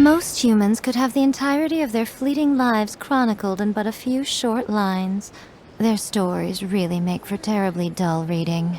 Most humans could have the entirety of their fleeting lives chronicled in but a few short lines. Their stories really make for terribly dull reading.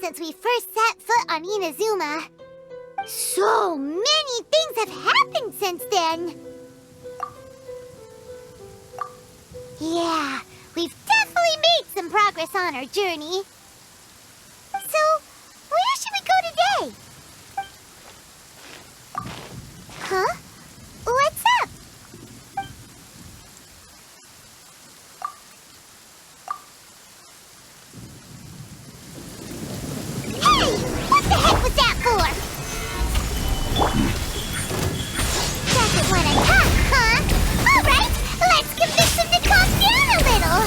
Since we first set foot on Inazuma. So many things have happened since then. Yeah, we've definitely made some progress on our journey. So, where should we go today? Huh? What's up? What the heck was that for? Doesn't want to talk, huh? Alright, let's convince him to calm down a little.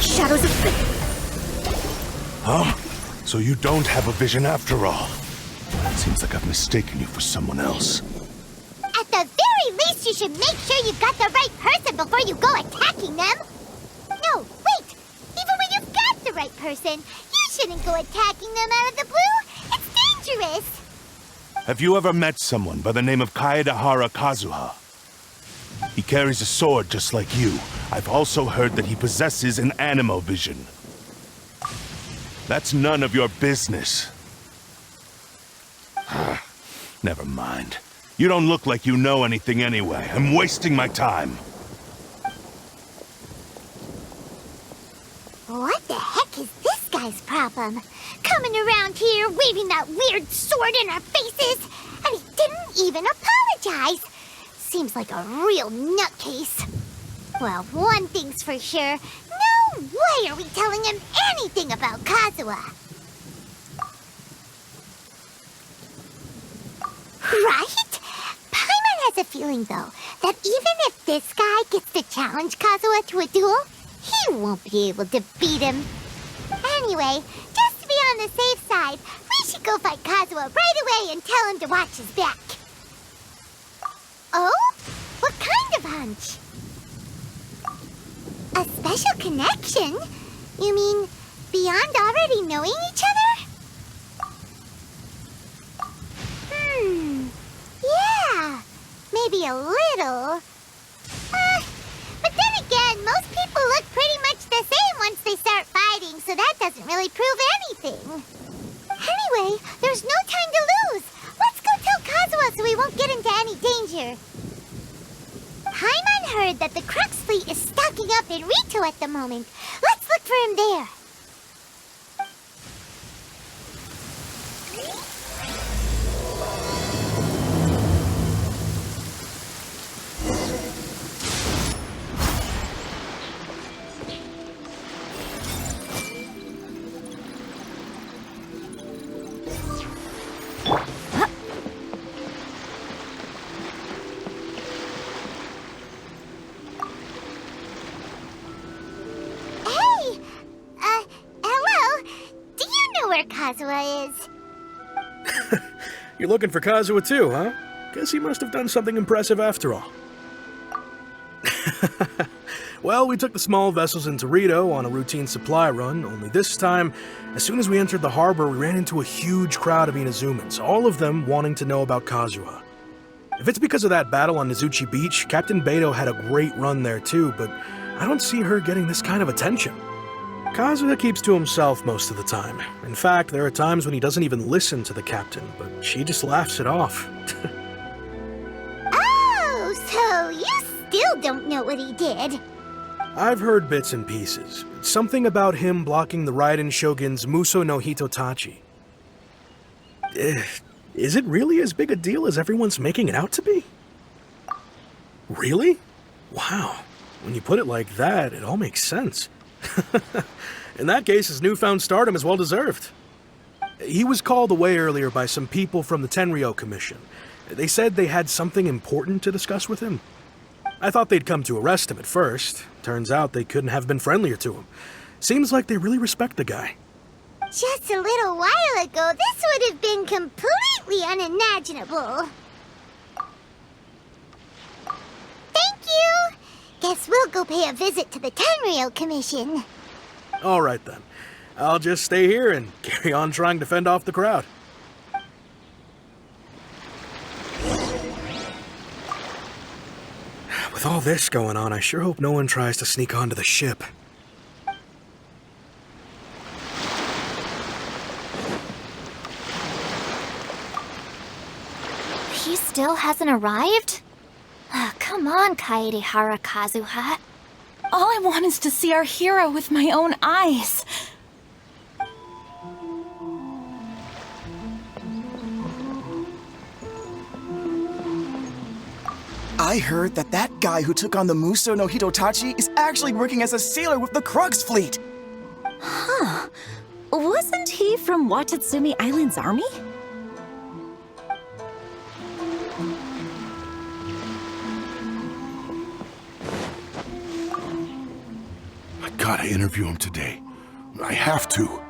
Shadows of Fate. Huh? So you don't have a vision after all. Seems like I've mistaken you for someone else. At the very least, you should make sure you've got the right person before you go attacking them. No, wait! Even when you've got the right person, you shouldn't go attacking them out of the blue! It's dangerous! Have you ever met someone by the name of Kaedahara Kazuha? He carries a sword just like you. I've also heard that he possesses an animo vision. That's none of your business. Never mind. You don't look like you know anything anyway. I'm wasting my time. What the heck is this guy's problem? Coming around here, waving that weird sword in our faces, and he didn't even apologize. Seems like a real nutcase. Well, one thing's for sure. No way are we telling him anything about Kazuha. Right? Paimon has a feeling, though, that even if this guy gets to challenge Kazuha to a duel, he won't be able to beat him. Anyway, just to be on the safe side, we should go fight Kazuha right away and tell him to watch his back. Oh? What kind of hunch? A special connection? You mean beyond already knowing each other? Yeah, maybe a little. But then again, most people look pretty much the same once they start fighting, so that doesn't really prove anything. Anyway, there's no time to lose. Let's go tell Kazuha so we won't get into any danger. Paimon heard that the Crux fleet is stocking up in Rito at the moment. Let's look for him there. Kazuha is. You're looking for Kazuha too, huh? Guess he must have done something impressive after all. Well, we took the small vessels into Rito on a routine supply run, only this time, as soon as we entered the harbor, we ran into a huge crowd of Inazumans, all of them wanting to know about Kazuha. If it's because of that battle on Nizuchi Beach, Captain Beto had a great run there too, but I don't see her getting this kind of attention. Kazuha keeps to himself most of the time. In fact, there are times when he doesn't even listen to the captain, but she just laughs it off. Oh, so you still don't know what he did? I've heard bits and pieces. Something about him blocking the Raiden Shogun's Muso no Hitotachi. Is it really as big a deal as everyone's making it out to be? Really? Wow. When you put it like that, it all makes sense. In that case, his newfound stardom is well deserved. He was called away earlier by some people from the Tenryou Commission. They said they had something important to discuss with him. I thought they'd come to arrest him at first. Turns out they couldn't have been friendlier to him. Seems like they really respect the guy. Just a little while ago, this would have been completely unimaginable. Thank you! Guess we'll go pay a visit to the Tenryou Commission. Alright then. I'll just stay here and carry on trying to fend off the crowd. With all this going on, I sure hope no one tries to sneak onto the ship. He still hasn't arrived? Come on, Kaedehara Kazuha. All I want is to see our hero with my own eyes. I heard that guy who took on the Muso no Hitotachi is actually working as a sailor with the Crux fleet. Huh. Wasn't he from Watatsumi Island's army? I gotta interview him today. I have to.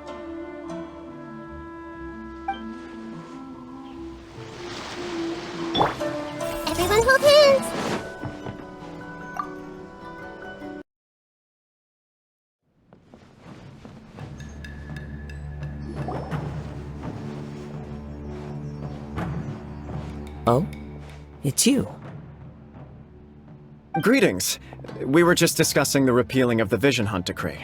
Everyone hold hands! Oh? It's you. Greetings. We were just discussing the repealing of the Vision Hunt Decree.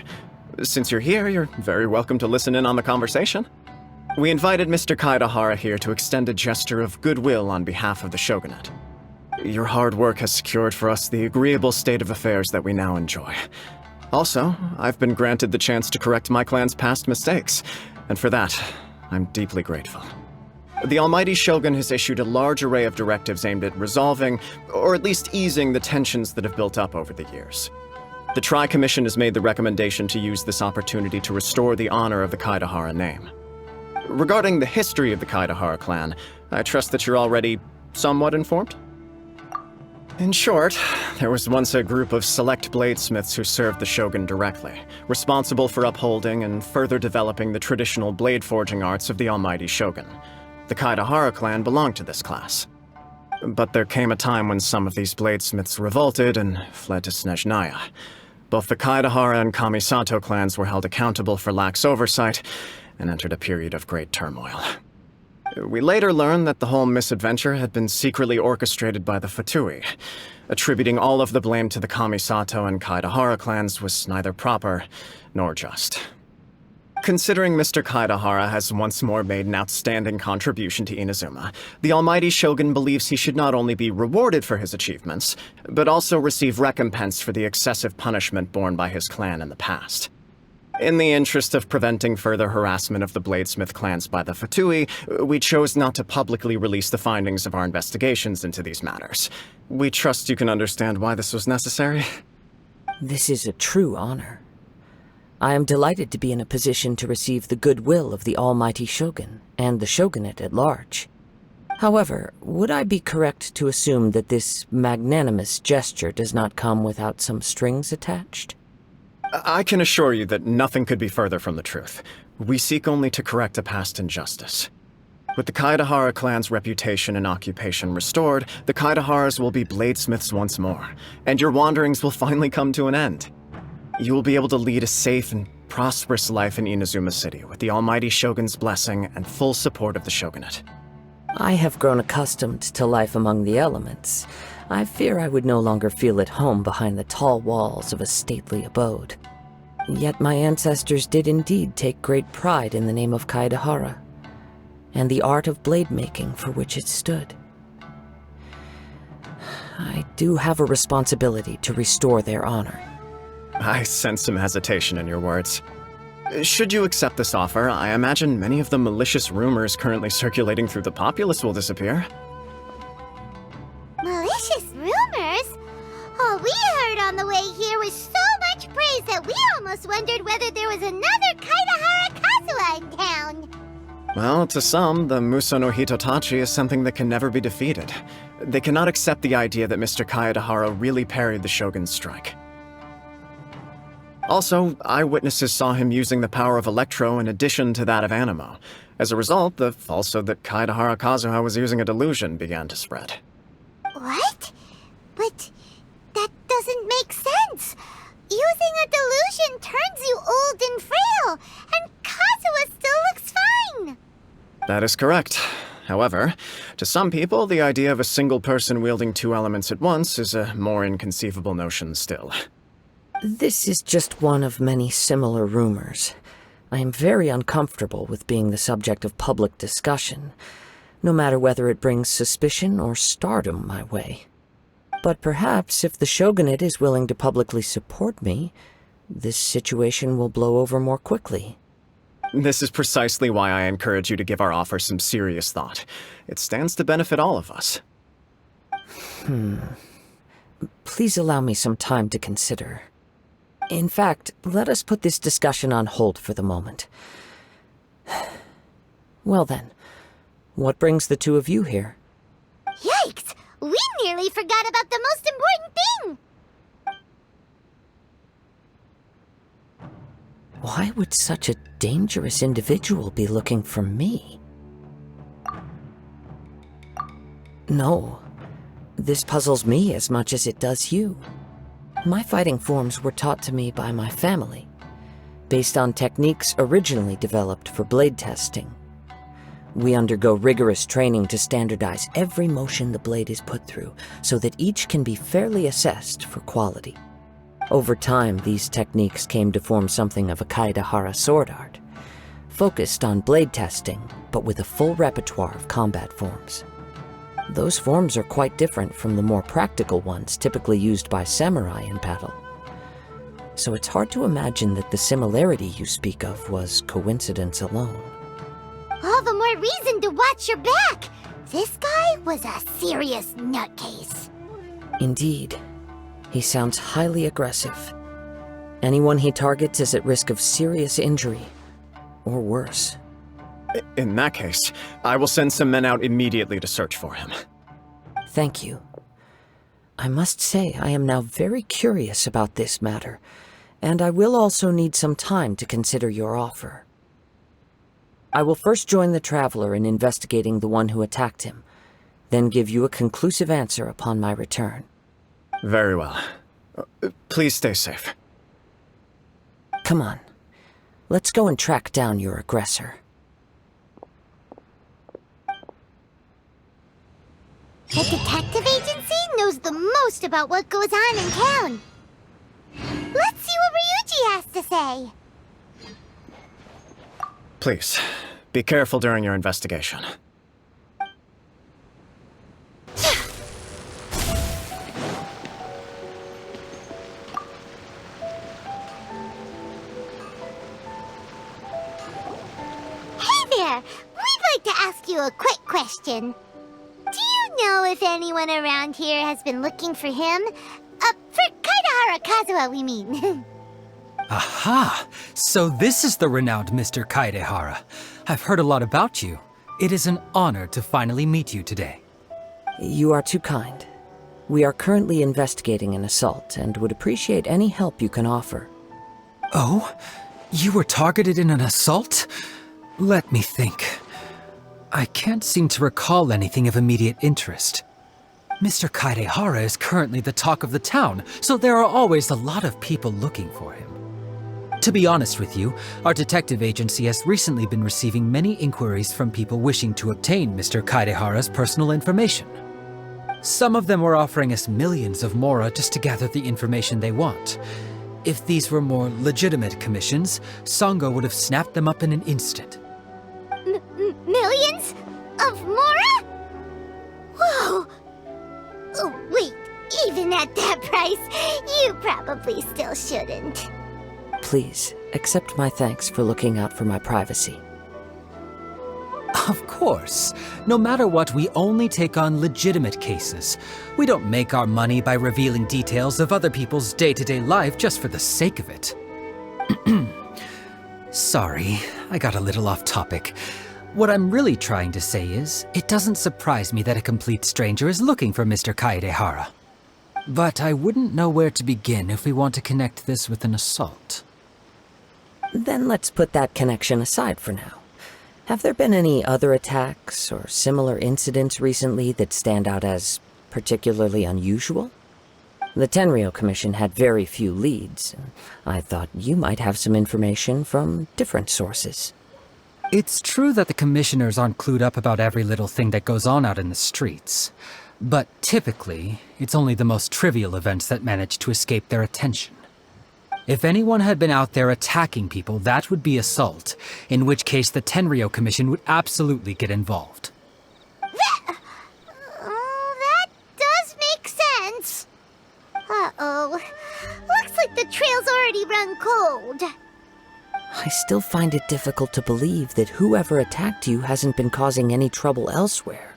Since you're here, you're very welcome to listen in on the conversation. We invited Mr. Kaedehara here to extend a gesture of goodwill on behalf of the Shogunate. Your hard work has secured for us the agreeable state of affairs that we now enjoy. Also, I've been granted the chance to correct my clan's past mistakes, and for that, I'm deeply grateful. The Almighty Shogun has issued a large array of directives aimed at resolving, or at least easing, the tensions that have built up over the years. The Tri-Commission has made the recommendation to use this opportunity to restore the honor of the Kaedehara name. Regarding the history of the Kaedehara clan, I trust that you're already somewhat informed? In short, there was once a group of select bladesmiths who served the Shogun directly, responsible for upholding and further developing the traditional blade forging arts of the Almighty Shogun. The Kaedehara clan belonged to this class. But there came a time when some of these bladesmiths revolted and fled to Snezhnaya. Both the Kaedehara and Kamisato clans were held accountable for lax oversight and entered a period of great turmoil. We later learned that the whole misadventure had been secretly orchestrated by the Fatui. Attributing all of the blame to the Kamisato and Kaedehara clans was neither proper nor just. Considering Mr. Kaedehara has once more made an outstanding contribution to Inazuma, the Almighty Shogun believes he should not only be rewarded for his achievements, but also receive recompense for the excessive punishment borne by his clan in the past. In the interest of preventing further harassment of the Bladesmith clans by the Fatui, we chose not to publicly release the findings of our investigations into these matters. We trust you can understand why this was necessary. This is a true honor. I am delighted to be in a position to receive the goodwill of the Almighty Shogun and the Shogunate at large. However, would I be correct to assume that this magnanimous gesture does not come without some strings attached? I can assure you that nothing could be further from the truth. We seek only to correct a past injustice. With the Kaedehara clan's reputation and occupation restored, the Kaedeharas will be bladesmiths once more, and your wanderings will finally come to an end. You will be able to lead a safe and prosperous life in Inazuma City with the Almighty Shogun's blessing and full support of the Shogunate. I have grown accustomed to life among the elements. I fear I would no longer feel at home behind the tall walls of a stately abode. Yet my ancestors did indeed take great pride in the name of Kaedahara, and the art of blade making for which it stood. I do have a responsibility to restore their honor. I sense some hesitation in your words. Should you accept this offer, I imagine many of the malicious rumors currently circulating through the populace will disappear. Malicious rumors? All we heard on the way here was so much praise that we almost wondered whether there was another Kaedahara Kazuha in town. Well, to some, the Muso no Hitotachi is something that can never be defeated. They cannot accept the idea that Mr. Kaedahara really parried the Shogun's strike. Also, eyewitnesses saw him using the power of Electro in addition to that of Animo. As a result, the falsehood that Kaedahara Kazuha was using a delusion began to spread. What? But that doesn't make sense. Using a delusion turns you old and frail, and Kazuha still looks fine. That is correct. However, to some people, the idea of a single person wielding two elements at once is a more inconceivable notion still. This is just one of many similar rumors. I am very uncomfortable with being the subject of public discussion, no matter whether it brings suspicion or stardom my way. But perhaps if the shogunate is willing to publicly support me, this situation will blow over more quickly. This is precisely why I encourage you to give our offer some serious thought. It stands to benefit all of us. Please allow me some time to consider. In fact, let us put this discussion on hold for the moment. Well then, what brings the two of you here? Yikes! We nearly forgot about the most important thing! Why would such a dangerous individual be looking for me? No, this puzzles me as much as it does you. My fighting forms were taught to me by my family, based on techniques originally developed for blade testing. We undergo rigorous training to standardize every motion the blade is put through, so that each can be fairly assessed for quality. Over time, these techniques came to form something of a Kaedahara sword art, focused on blade testing, but with a full repertoire of combat forms. Those forms are quite different from the more practical ones typically used by samurai in battle. So it's hard to imagine that the similarity you speak of was coincidence alone. All the more reason to watch your back! This guy was a serious nutcase. Indeed. He sounds highly aggressive. Anyone he targets is at risk of serious injury, or worse. In that case, I will send some men out immediately to search for him. Thank you. I must say I am now very curious about this matter, and I will also need some time to consider your offer. I will first join the traveler in investigating the one who attacked him, then give you a conclusive answer upon my return. Very well. Please stay safe. Come on. Let's go and track down your aggressor. The detective agency knows the most about what goes on in town. Let's see what Ryuji has to say. Please, be careful during your investigation. Hey there! We'd like to ask you a quick question. Do you know if anyone around here has been looking for him? For Kaedahara Kazuha, we mean. Aha! So this is the renowned Mr. Kaedahara. I've heard a lot about you. It is an honor to finally meet you today. You are too kind. We are currently investigating an assault and would appreciate any help you can offer. Oh? You were targeted in an assault? Let me think. I can't seem to recall anything of immediate interest. Mr. Kaedahara is currently the talk of the town, so there are always a lot of people looking for him. To be honest with you, our detective agency has recently been receiving many inquiries from people wishing to obtain Mr. Kaedahara's personal information. Some of them were offering us millions of mora just to gather the information they want. If these were more legitimate commissions, Sango would have snapped them up in an instant. Millions? Of Mora? Whoa! Oh, wait, even at that price, you probably still shouldn't. Please, accept my thanks for looking out for my privacy. Of course. No matter what, we only take on legitimate cases. We don't make our money by revealing details of other people's day-to-day life just for the sake of it. Sorry, I got a little off topic. What I'm really trying to say is, it doesn't surprise me that a complete stranger is looking for Mr. Kaedehara. But I wouldn't know where to begin if we want to connect this with an assault. Then let's put that connection aside for now. Have there been any other attacks or similar incidents recently that stand out as particularly unusual? The Tenryou Commission had very few leads. I thought you might have some information from different sources. It's true that the commissioners aren't clued up about every little thing that goes on out in the streets. But typically, it's only the most trivial events that manage to escape their attention. If anyone had been out there attacking people, that would be assault, in which case the Tenryou Commission would absolutely get involved. That does make sense. Uh-oh. Looks like the trail's already run cold. I still find it difficult to believe that whoever attacked you hasn't been causing any trouble elsewhere.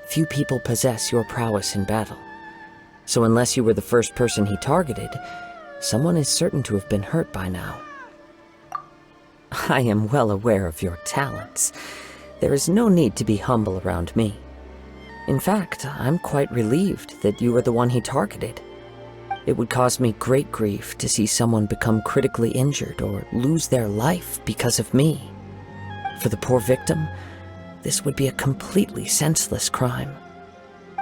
Few people possess your prowess in battle. So unless you were the first person he targeted, someone is certain to have been hurt by now. I am well aware of your talents. There is no need to be humble around me. In fact, I'm quite relieved that you were the one he targeted. It would cause me great grief to see someone become critically injured or lose their life because of me. For the poor victim, this would be a completely senseless crime.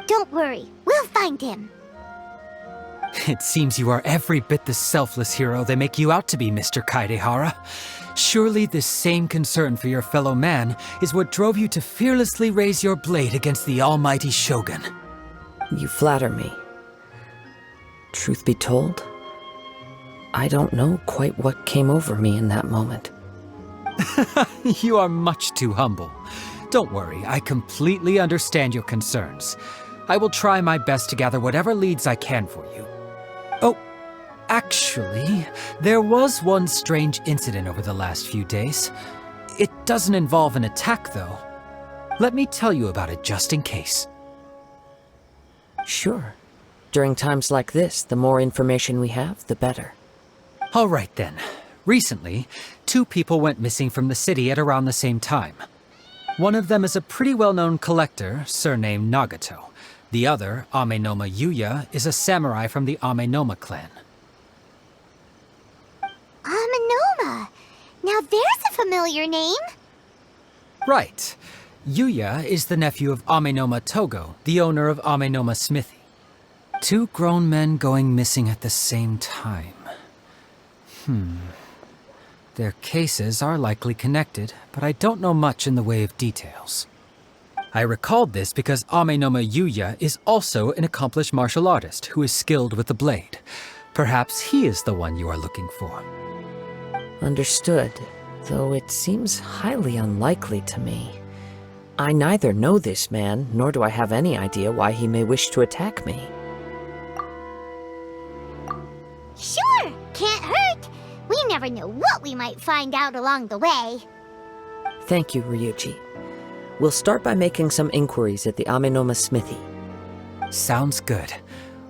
Don't worry, we'll find him. It seems you are every bit the selfless hero they make you out to be, Mr. Kaedehara. Surely this same concern for your fellow man is what drove you to fearlessly raise your blade against the almighty Shogun. You flatter me. Truth be told, I don't know quite what came over me in that moment. You are much too humble. Don't worry, I completely understand your concerns. I will try my best to gather whatever leads I can for you. Oh, actually, there was one strange incident over the last few days. It doesn't involve an attack, though. Let me tell you about it just in case. Sure. During times like this, the more information we have, the better. All right then. Recently, 2 people went missing from the city at around the same time. One of them is a pretty well-known collector, surnamed Nagato. The other, Amenoma Yuya, is a samurai from the Amenoma clan. Amenoma? Now there's a familiar name. Right. Yuya is the nephew of Amenoma Togo, the owner of Amenoma Smithy. 2 grown men going missing at the same time. Their cases are likely connected, but I don't know much in the way of details. I recalled this because Amenoma Yuya is also an accomplished martial artist who is skilled with the blade. Perhaps he is the one you are looking for. Understood, though it seems highly unlikely to me. I neither know this man, nor do I have any idea why he may wish to attack me. Sure, can't hurt. We never know what we might find out along the way. Thank you, Ryuji. We'll start by making some inquiries at the Amenoma Smithy. Sounds good.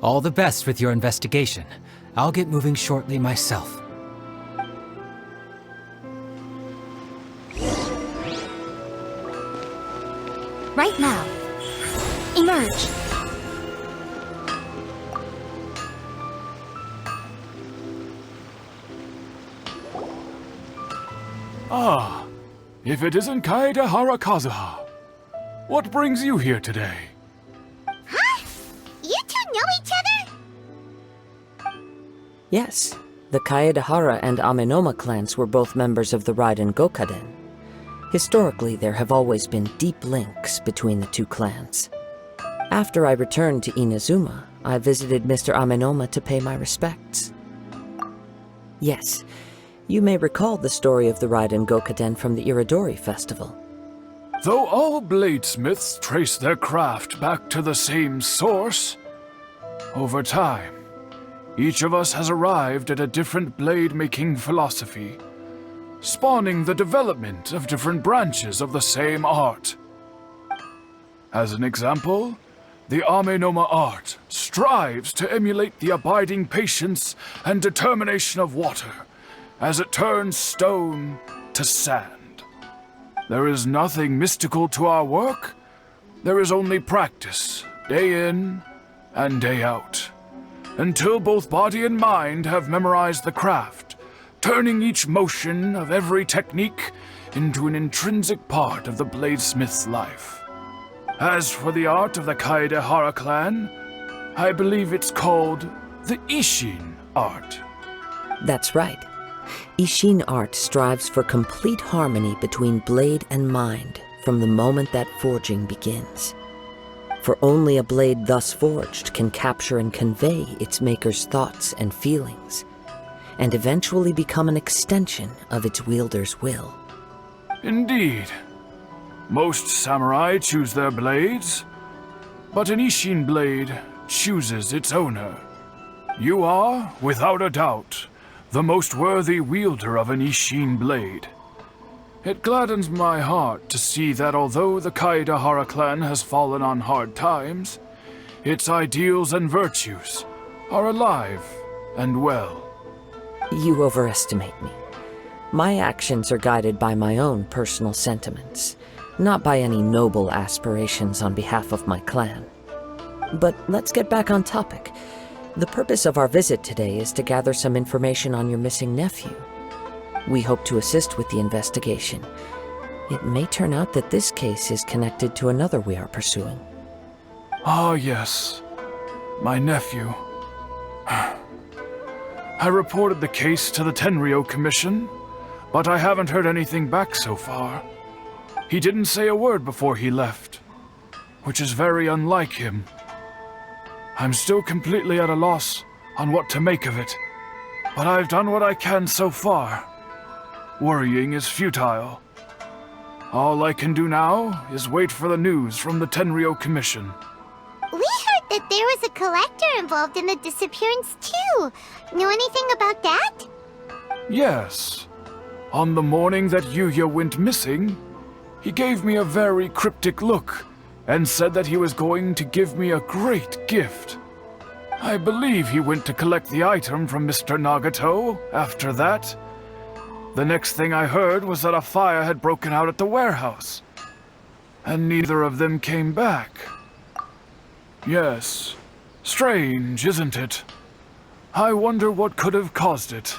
All the best with your investigation. I'll get moving shortly myself. Right now. Emerge. Ah, if it isn't Kaedehara Kazuha. What brings you here today? Huh? You 2 know each other? Yes, the Kaedehara and Amenoma clans were both members of the Raiden Gokkaden. Historically, there have always been deep links between the 2 clans. After I returned to Inazuma, I visited Mr. Amenoma to pay my respects. Yes, you may recall the story of the Raiden Gokaden from the Iridori Festival. Though all bladesmiths trace their craft back to the same source, over time, each of us has arrived at a different blade-making philosophy, spawning the development of different branches of the same art. As an example, the Amenoma art strives to emulate the abiding patience and determination of water as it turns stone to sand. There is nothing mystical to our work. There is only practice, day in and day out, until both body and mind have memorized the craft, turning each motion of every technique into an intrinsic part of the bladesmith's life. As for the art of the Kaedehara clan, I believe it's called the Isshin art. That's right. Isshin art strives for complete harmony between blade and mind from the moment that forging begins. For only a blade thus forged can capture and convey its maker's thoughts and feelings, and eventually become an extension of its wielder's will. Indeed. Most samurai choose their blades, but an Isshin blade chooses its owner. You are, without a doubt, the most worthy wielder of an Isshin blade. It gladdens my heart to see that although the Kaedehara clan has fallen on hard times, its ideals and virtues are alive and well. You overestimate me. My actions are guided by my own personal sentiments, not by any noble aspirations on behalf of my clan. But let's get back on topic. The purpose of our visit today is to gather some information on your missing nephew. We hope to assist with the investigation. It may turn out that this case is connected to another we are pursuing. Ah, yes. My nephew. I reported the case to the Tenryo Commission, but I haven't heard anything back so far. He didn't say a word before he left, which is very unlike him. I'm still completely at a loss on what to make of it, but I've done what I can so far. Worrying is futile. All I can do now is wait for the news from the Tenryo Commission. We heard that there was a collector involved in the disappearance too. Know anything about that? Yes. On the morning that Yuya went missing, he gave me a very cryptic look and said that he was going to give me a great gift. I believe he went to collect the item from Mr. Nagato after that. The next thing I heard was that a fire had broken out at the warehouse, and neither of them came back. Yes, strange, isn't it? I wonder what could have caused it.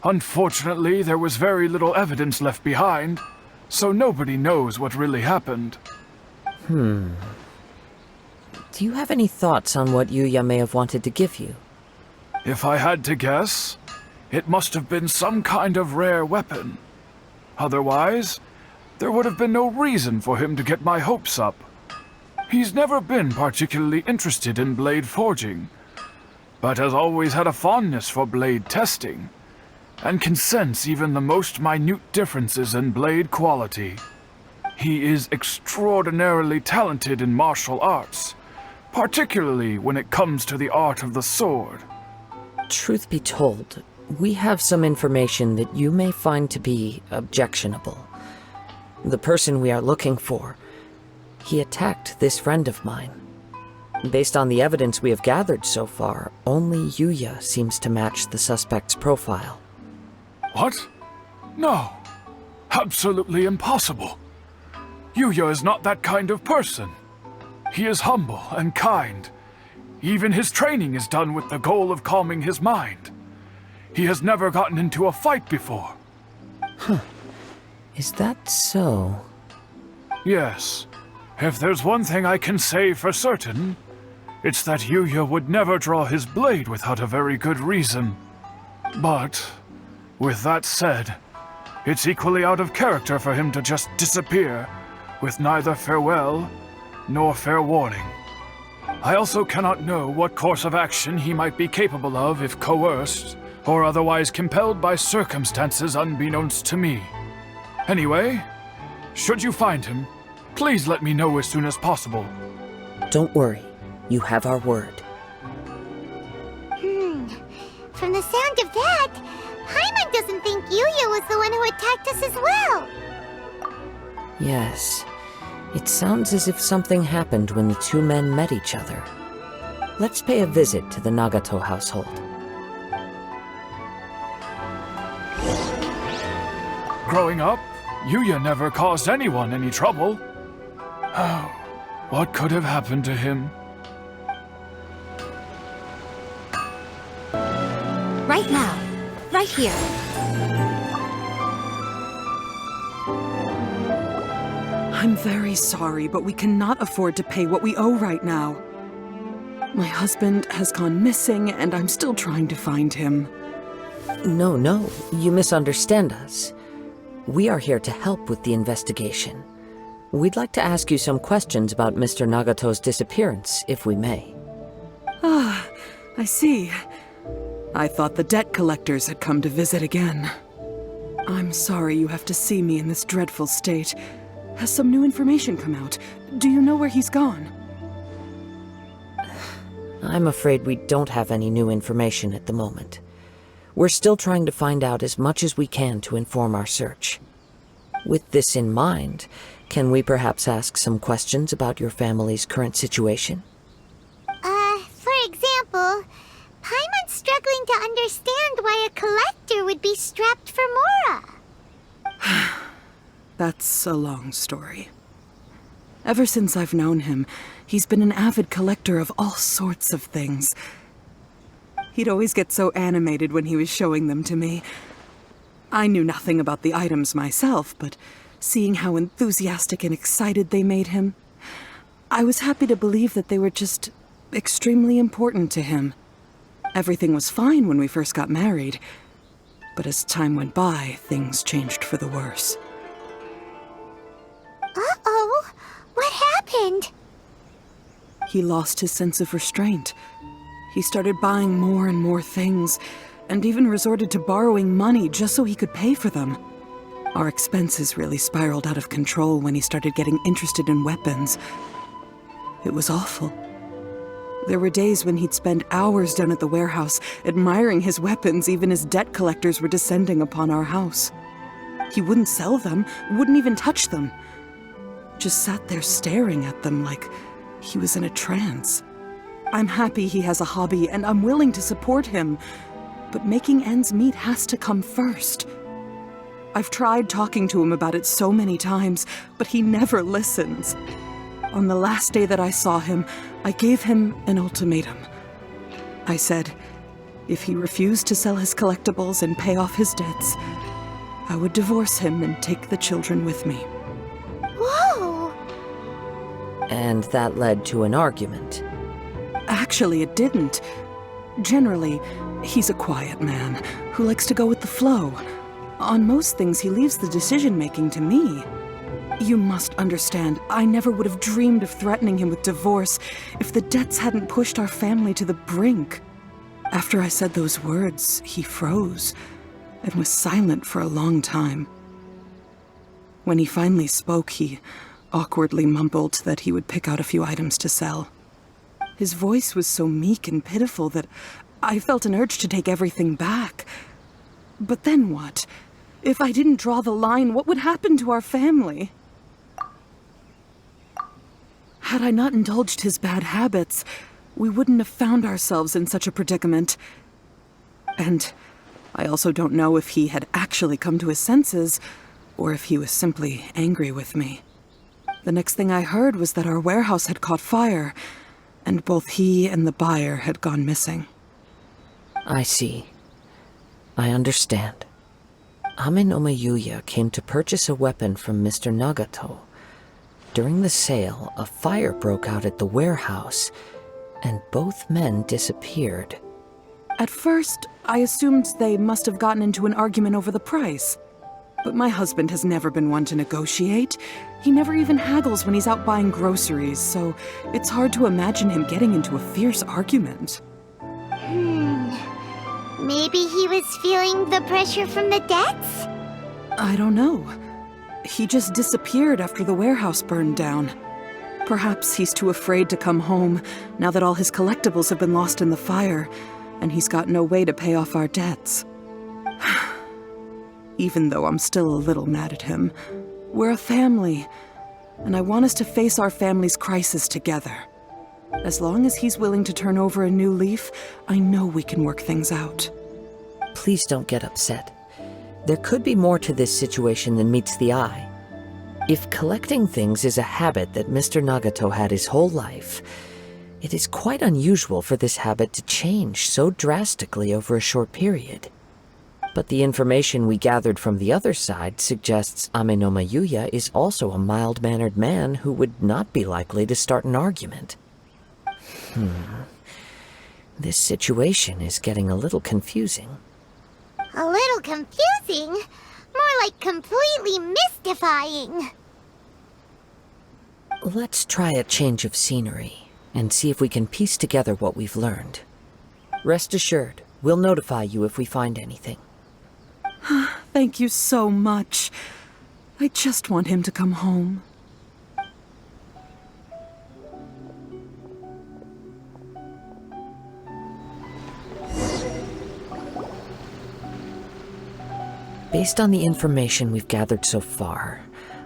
Unfortunately, there was very little evidence left behind, so nobody knows what really happened. Do you have any thoughts on what Yuya may have wanted to give you? If I had to guess, it must have been some kind of rare weapon. Otherwise, there would have been no reason for him to get my hopes up. He's never been particularly interested in blade forging, but has always had a fondness for blade testing, and can sense even the most minute differences in blade quality. He is extraordinarily talented in martial arts, particularly when it comes to the art of the sword. Truth be told, we have some information that you may find to be objectionable. The person we are looking for, he attacked this friend of mine. Based on the evidence we have gathered so far, only Yuya seems to match the suspect's profile. What? No. Absolutely impossible. Yuya is not that kind of person. He is humble and kind. Even his training is done with the goal of calming his mind. He has never gotten into a fight before. Is that so? Yes. If there's one thing I can say for certain, it's that Yuya would never draw his blade without a very good reason. But, with that said, it's equally out of character for him to just disappear, with neither farewell nor fair warning. I also cannot know what course of action he might be capable of if coerced, or otherwise compelled by circumstances unbeknownst to me. Anyway, should you find him, please let me know as soon as possible. Don't worry. You have our word. From the sound of that, Paimon doesn't think Yuya was the one who attacked us as well. Yes. It sounds as if something happened when the two men met each other. Let's pay a visit to the Nagato household. Growing up, Yuya never caused anyone any trouble. Oh, what could have happened to him? Right now. Right here. I'm very sorry, but we cannot afford to pay what we owe right now. My husband has gone missing, and I'm still trying to find him. No, you misunderstand us. We are here to help with the investigation. We'd like to ask you some questions about Mr. Nagato's disappearance, if we may. Ah, I see. I thought the debt collectors had come to visit again. I'm sorry you have to see me in this dreadful state. Has some new information come out? Do you know where he's gone? I'm afraid we don't have any new information at the moment. We're still trying to find out as much as we can to inform our search. With this in mind, can we perhaps ask some questions about your family's current situation? For example, Paimon's struggling to understand why a collector would be strapped for Mora. That's a long story. Ever since I've known him, he's been an avid collector of all sorts of things. He'd always get so animated when he was showing them to me. I knew nothing about the items myself, but seeing how enthusiastic and excited they made him, I was happy to believe that they were just extremely important to him. Everything was fine when we first got married, but as time went by, things changed for the worse. Uh-oh! What happened? He lost his sense of restraint. He started buying more and more things, and even resorted to borrowing money just so he could pay for them. Our expenses really spiraled out of control when he started getting interested in weapons. It was awful. There were days when he'd spend hours down at the warehouse, admiring his weapons even as debt collectors were descending upon our house. He wouldn't sell them, wouldn't even touch them. Just sat there staring at them like he was in a trance. I'm happy he has a hobby, and I'm willing to support him, but making ends meet has to come first. I've tried talking to him about it so many times, but he never listens. On the last day that I saw him, I gave him an ultimatum. I said, if he refused to sell his collectibles and pay off his debts, I would divorce him and take the children with me. Whoa! And that led to an argument. Actually, it didn't. Generally, he's a quiet man who likes to go with the flow. On most things, he leaves the decision-making to me. You must understand, I never would have dreamed of threatening him with divorce if the debts hadn't pushed our family to the brink. After I said those words, he froze and was silent for a long time. When he finally spoke, he awkwardly mumbled that he would pick out a few items to sell. His voice was so meek and pitiful that I felt an urge to take everything back. But then what? If I didn't draw the line, what would happen to our family? Had I not indulged his bad habits, we wouldn't have found ourselves in such a predicament. And I also don't know if he had actually come to his senses, or if he was simply angry with me. The next thing I heard was that our warehouse had caught fire, and both he and the buyer had gone missing. I see. I understand. Amenoma Yuya came to purchase a weapon from Mr. Nagato. During the sale, a fire broke out at the warehouse, and both men disappeared. At first, I assumed they must have gotten into an argument over the price. But my husband has never been one to negotiate. He never even haggles when he's out buying groceries, so it's hard to imagine him getting into a fierce argument. Maybe he was feeling the pressure from the debts? I don't know. He just disappeared after the warehouse burned down. Perhaps he's too afraid to come home now that all his collectibles have been lost in the fire, and he's got no way to pay off our debts. Even though I'm still a little mad at him, we're a family, and I want us to face our family's crisis together. As long as he's willing to turn over a new leaf, I know we can work things out. Please don't get upset. There could be more to this situation than meets the eye. If collecting things is a habit that Mr. Nagato had his whole life, it is quite unusual for this habit to change so drastically over a short period. But the information we gathered from the other side suggests Amenoma Yuya is also a mild-mannered man who would not be likely to start an argument. This situation is getting a little confusing. A little confusing? More like completely mystifying. Let's try a change of scenery and see if we can piece together what we've learned. Rest assured, we'll notify you if we find anything. Thank you so much. I just want him to come home. Based on the information we've gathered so far,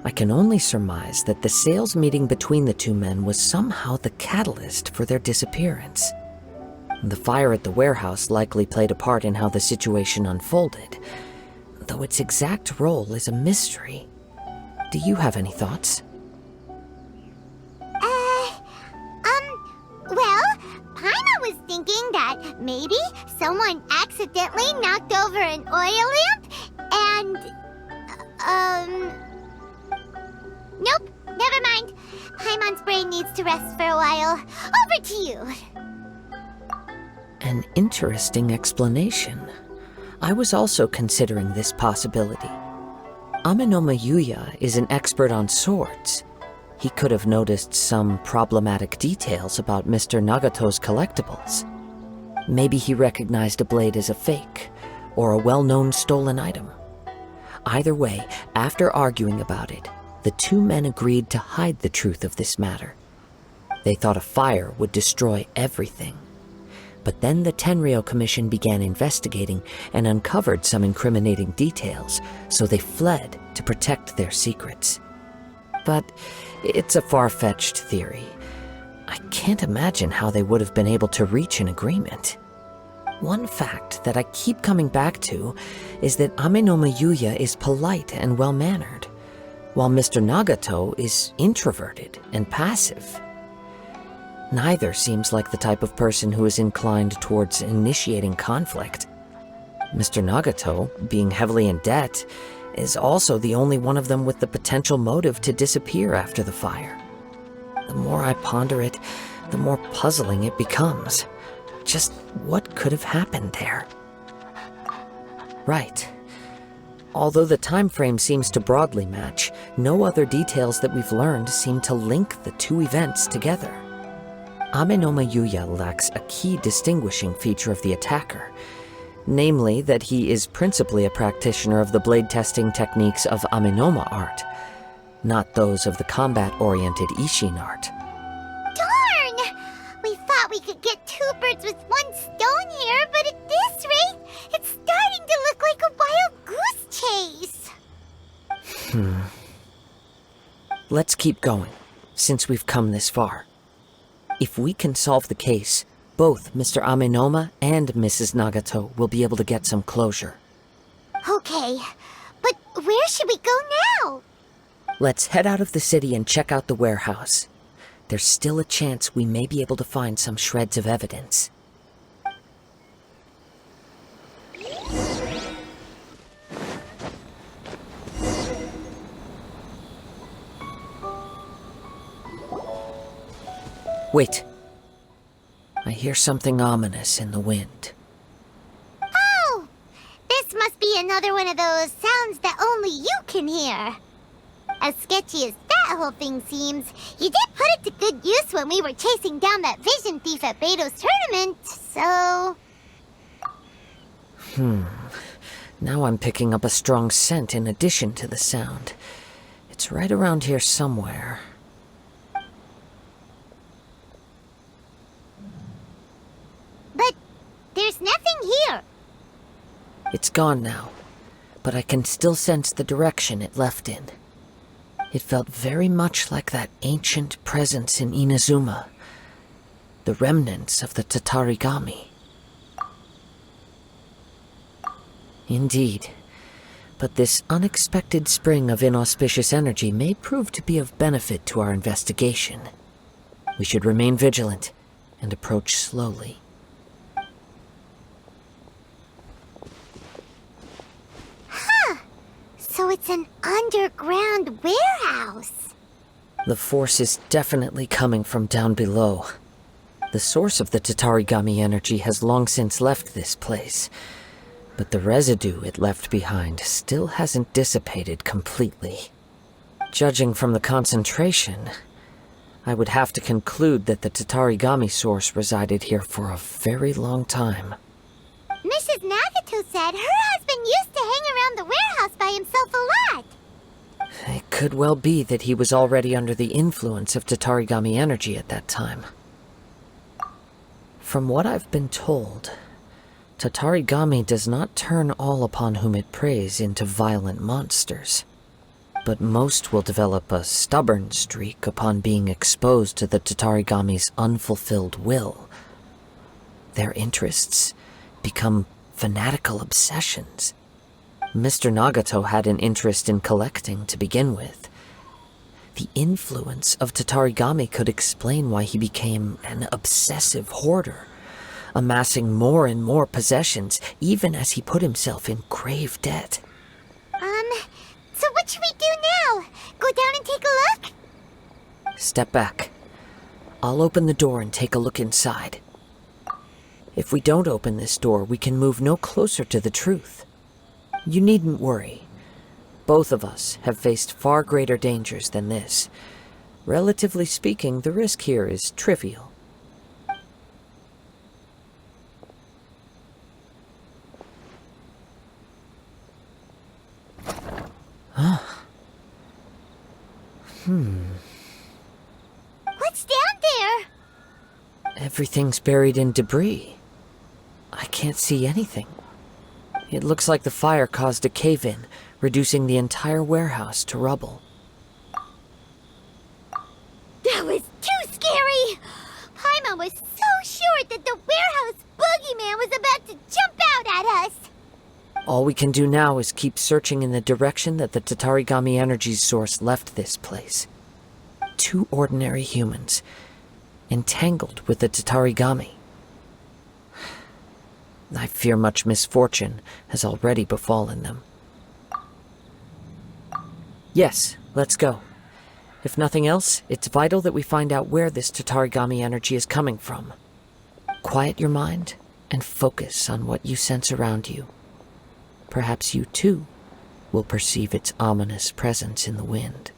I can only surmise that the sales meeting between the two men was somehow the catalyst for their disappearance. The fire at the warehouse likely played a part in how the situation unfolded, though its exact role is a mystery. Do you have any thoughts? Well, Paimon was thinking that maybe someone accidentally knocked over an oil lamp and, nope, never mind. Paimon's brain needs to rest for a while. Over to you. An interesting explanation. I was also considering this possibility. Amenoma Yuya is an expert on swords. He could have noticed some problematic details about Mr. Nagato's collectibles. Maybe he recognized a blade as a fake, or a well-known stolen item. Either way, after arguing about it, the two men agreed to hide the truth of this matter. They thought a fire would destroy everything. But then the Tenryou Commission began investigating and uncovered some incriminating details, so they fled to protect their secrets. But it's a far-fetched theory. I can't imagine how they would have been able to reach an agreement. One fact that I keep coming back to is that Amenoma Yuya is polite and well-mannered, while Mr. Nagato is introverted and passive. Neither seems like the type of person who is inclined towards initiating conflict. Mr. Nagato, being heavily in debt, is also the only one of them with the potential motive to disappear after the fire. The more I ponder it, the more puzzling it becomes. Just what could have happened there? Right. Although the time frame seems to broadly match, no other details that we've learned seem to link the two events together. Amenoma Yuya lacks a key distinguishing feature of the attacker, namely that he is principally a practitioner of the blade testing techniques of Amenoma art, not those of the combat-oriented Isshin art. Darn! We thought we could get two birds with one stone here, but at this rate, it's starting to look like a wild goose chase. Let's keep going, since we've come this far. If we can solve the case, both Mr. Amenoma and Mrs. Nagato will be able to get some closure. Okay, but where should we go now? Let's head out of the city and check out the warehouse. There's still a chance we may be able to find some shreds of evidence. Wait. I hear something ominous in the wind. Oh! This must be another one of those sounds that only you can hear. As sketchy as that whole thing seems, you did put it to good use when we were chasing down that vision thief at Beto's tournament, so... Now I'm picking up a strong scent in addition to the sound. It's right around here somewhere. But there's nothing here. It's gone now, but I can still sense the direction it left in. It felt very much like that ancient presence in Inazuma, the remnants of the Tatarigami. Indeed, but this unexpected spring of inauspicious energy may prove to be of benefit to our investigation. We should remain vigilant and approach slowly. So it's an underground warehouse. The force is definitely coming from down below. The source of the Tatarigami energy has long since left this place, but the residue it left behind still hasn't dissipated completely. Judging from the concentration, I would have to conclude that the Tatarigami source resided here for a very long time. Mrs. Nagato said her husband used to hang around the warehouse by himself a lot. It could well be that he was already under the influence of Tatarigami energy at that time. From what I've been told, Tatarigami does not turn all upon whom it preys into violent monsters, but most will develop a stubborn streak upon being exposed to the Tatarigami's unfulfilled will. Their interests become fanatical obsessions. Mr. Nagato had an interest in collecting to begin with. The influence of Tatarigami could explain why he became an obsessive hoarder, amassing more and more possessions even as he put himself in grave debt. So what should we do now? Go down and take a look? Step back. I'll open the door and take a look inside. If we don't open this door, we can move no closer to the truth. You needn't worry. Both of us have faced far greater dangers than this. Relatively speaking, the risk here is trivial. What's down there? Everything's buried in debris. I can't see anything. It looks like the fire caused a cave-in, reducing the entire warehouse to rubble. That was too scary! Paimon was so sure that the warehouse boogeyman was about to jump out at us! All we can do now is keep searching in the direction that the Tatarigami energy's source left this place. Two ordinary humans, entangled with the Tatarigami. I fear much misfortune has already befallen them. Yes, let's go. If nothing else, it's vital that we find out where this Tatarigami energy is coming from. Quiet your mind and focus on what you sense around you. Perhaps you too will perceive its ominous presence in the wind.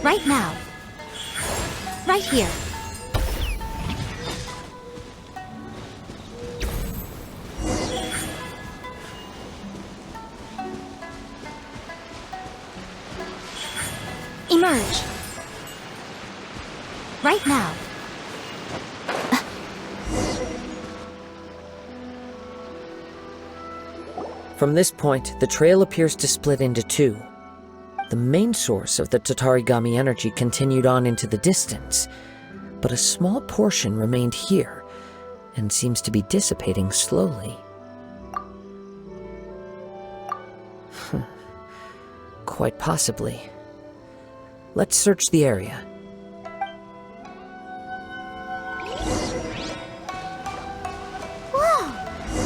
Right now. Right here. Emerge. Right now. From this point, the trail appears to split into two. The main source of the Tatarigami energy continued on into the distance, but a small portion remained here and seems to be dissipating slowly. Quite possibly. Let's search the area. Whoa!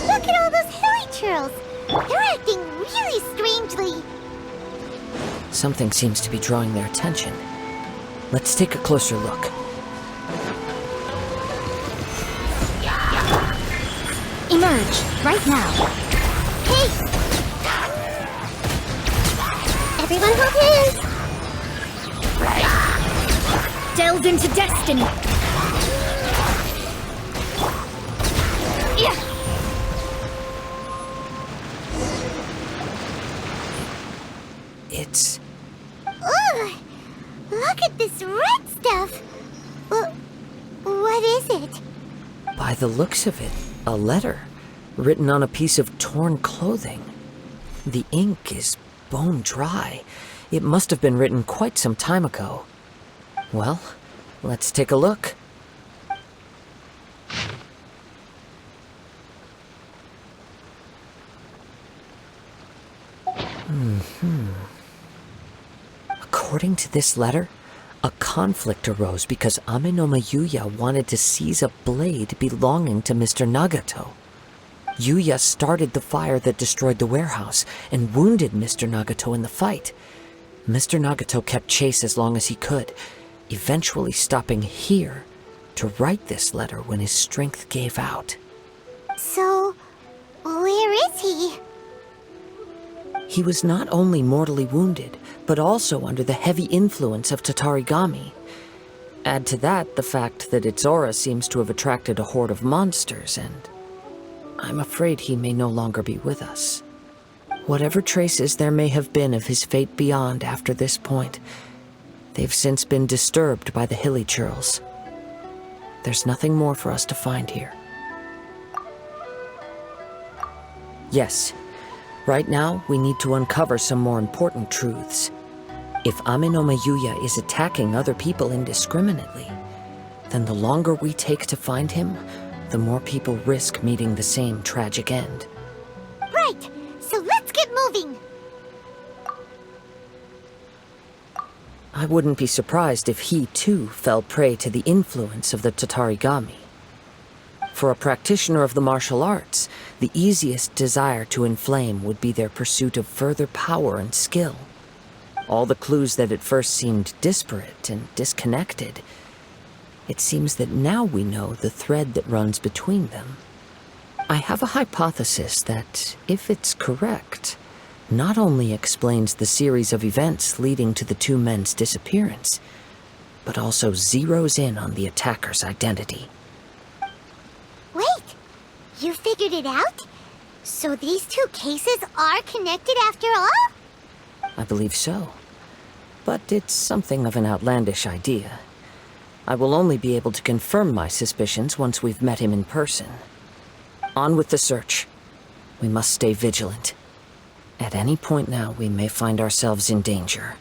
Look at all those hilly churls! They're acting really strangely. Something seems to be drawing their attention. Let's take a closer look. Emerge, right now. Hey! Everyone hold hands! Delve into destiny. Yeah. It's... Ooh! Look at this red stuff! What is it? By the looks of it, a letter written on a piece of torn clothing. The ink is bone dry. It must have been written quite some time ago. Well, let's take a look. According to this letter, a conflict arose because Ame no Yuya wanted to seize a blade belonging to Mr. Nagato. Yuya started the fire that destroyed the warehouse and wounded Mr. Nagato in the fight. Mr. Nagato kept chase as long as he could, eventually stopping here to write this letter when his strength gave out. So, where is he? He was not only mortally wounded, but also under the heavy influence of Tatarigami. Add to that the fact that its aura seems to have attracted a horde of monsters, and I'm afraid he may no longer be with us. Whatever traces there may have been of his fate beyond after this point, they've since been disturbed by the hilly churls. There's nothing more for us to find here. Yes, right now we need to uncover some more important truths. If Ame no Yuya is attacking other people indiscriminately, then the longer we take to find him, the more people risk meeting the same tragic end. Right, so let's get moving! I wouldn't be surprised if he too fell prey to the influence of the Tatarigami. For a practitioner of the martial arts, the easiest desire to inflame would be their pursuit of further power and skill. All the clues that at first seemed disparate and disconnected, it seems that now we know the thread that runs between them. I have a hypothesis that, if it's correct, not only explains the series of events leading to the two men's disappearance, but also zeroes in on the attacker's identity. Wait! You figured it out? So these two cases are connected after all? I believe so. But it's something of an outlandish idea. I will only be able to confirm my suspicions once we've met him in person. On with the search. We must stay vigilant. At any point now, we may find ourselves in danger.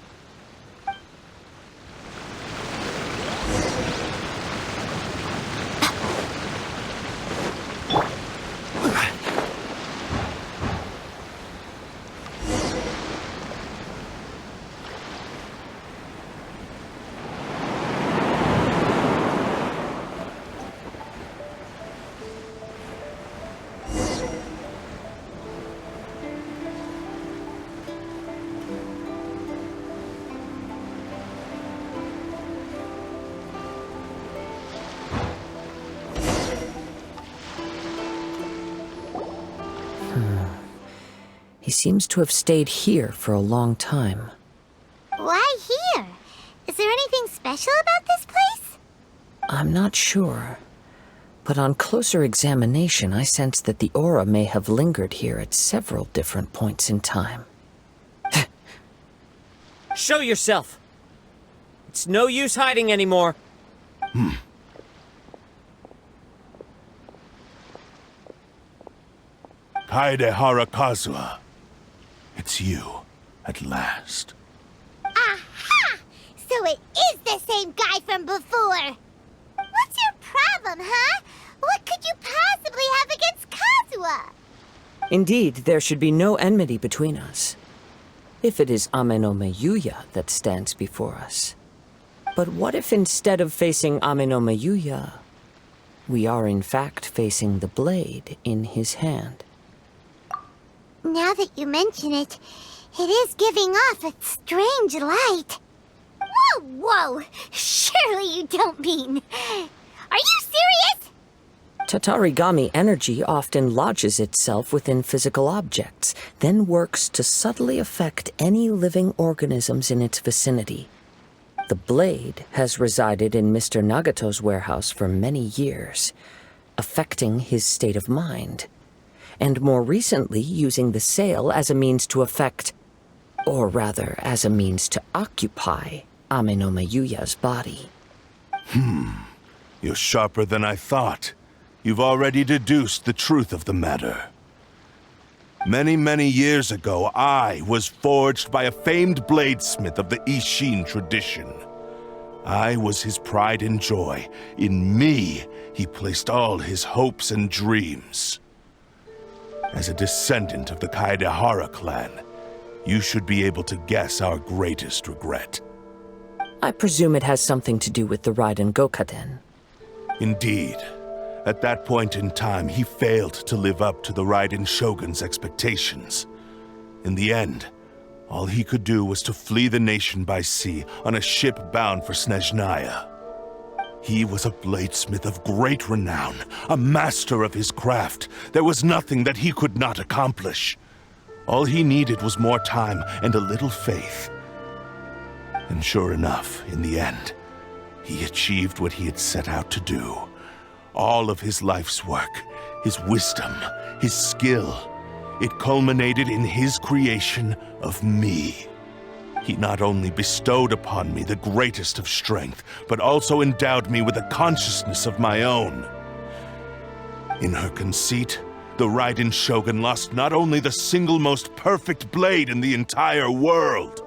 He seems to have stayed here for a long time. Why here? Is there anything special about this place? I'm not sure. But on closer examination, I sense that the aura may have lingered here at several different points in time. Show yourself! It's no use hiding anymore. Kaedehara Kazuha. It's you, at last. Aha! So it is the same guy from before! What's your problem, huh? What could you possibly have against Kazuha? Indeed, there should be no enmity between us. If it is Ame no Yuya that stands before us. But what if instead of facing Ame no Yuya, we are in fact facing the blade in his hand? Now that you mention it, it is giving off a strange light. Whoa! Surely you don't mean... Are you serious? Tatarigami energy often lodges itself within physical objects, then works to subtly affect any living organisms in its vicinity. The blade has resided in Mr. Nagato's warehouse for many years, affecting his state of mind, and more recently using the sale as a means to affect, or rather as a means to occupy, Ame no Mayuya's body. You're sharper than I thought. You've already deduced the truth of the matter. Many, many years ago, I was forged by a famed bladesmith of the Isshin tradition. I was his pride and joy. In me, he placed all his hopes and dreams. As a descendant of the Kaedehara clan, you should be able to guess our greatest regret. I presume it has something to do with the Raiden Gokaden. Indeed. At that point in time, he failed to live up to the Raiden Shogun's expectations. In the end, all he could do was to flee the nation by sea on a ship bound for Snezhnaya. He was a bladesmith of great renown, a master of his craft. There was nothing that he could not accomplish. All he needed was more time and a little faith. And sure enough, in the end, he achieved what he had set out to do. All of his life's work, his wisdom, his skill, it culminated in his creation of me. He not only bestowed upon me the greatest of strength, but also endowed me with a consciousness of my own. In her conceit, the Raiden Shogun lost not only the single most perfect blade in the entire world,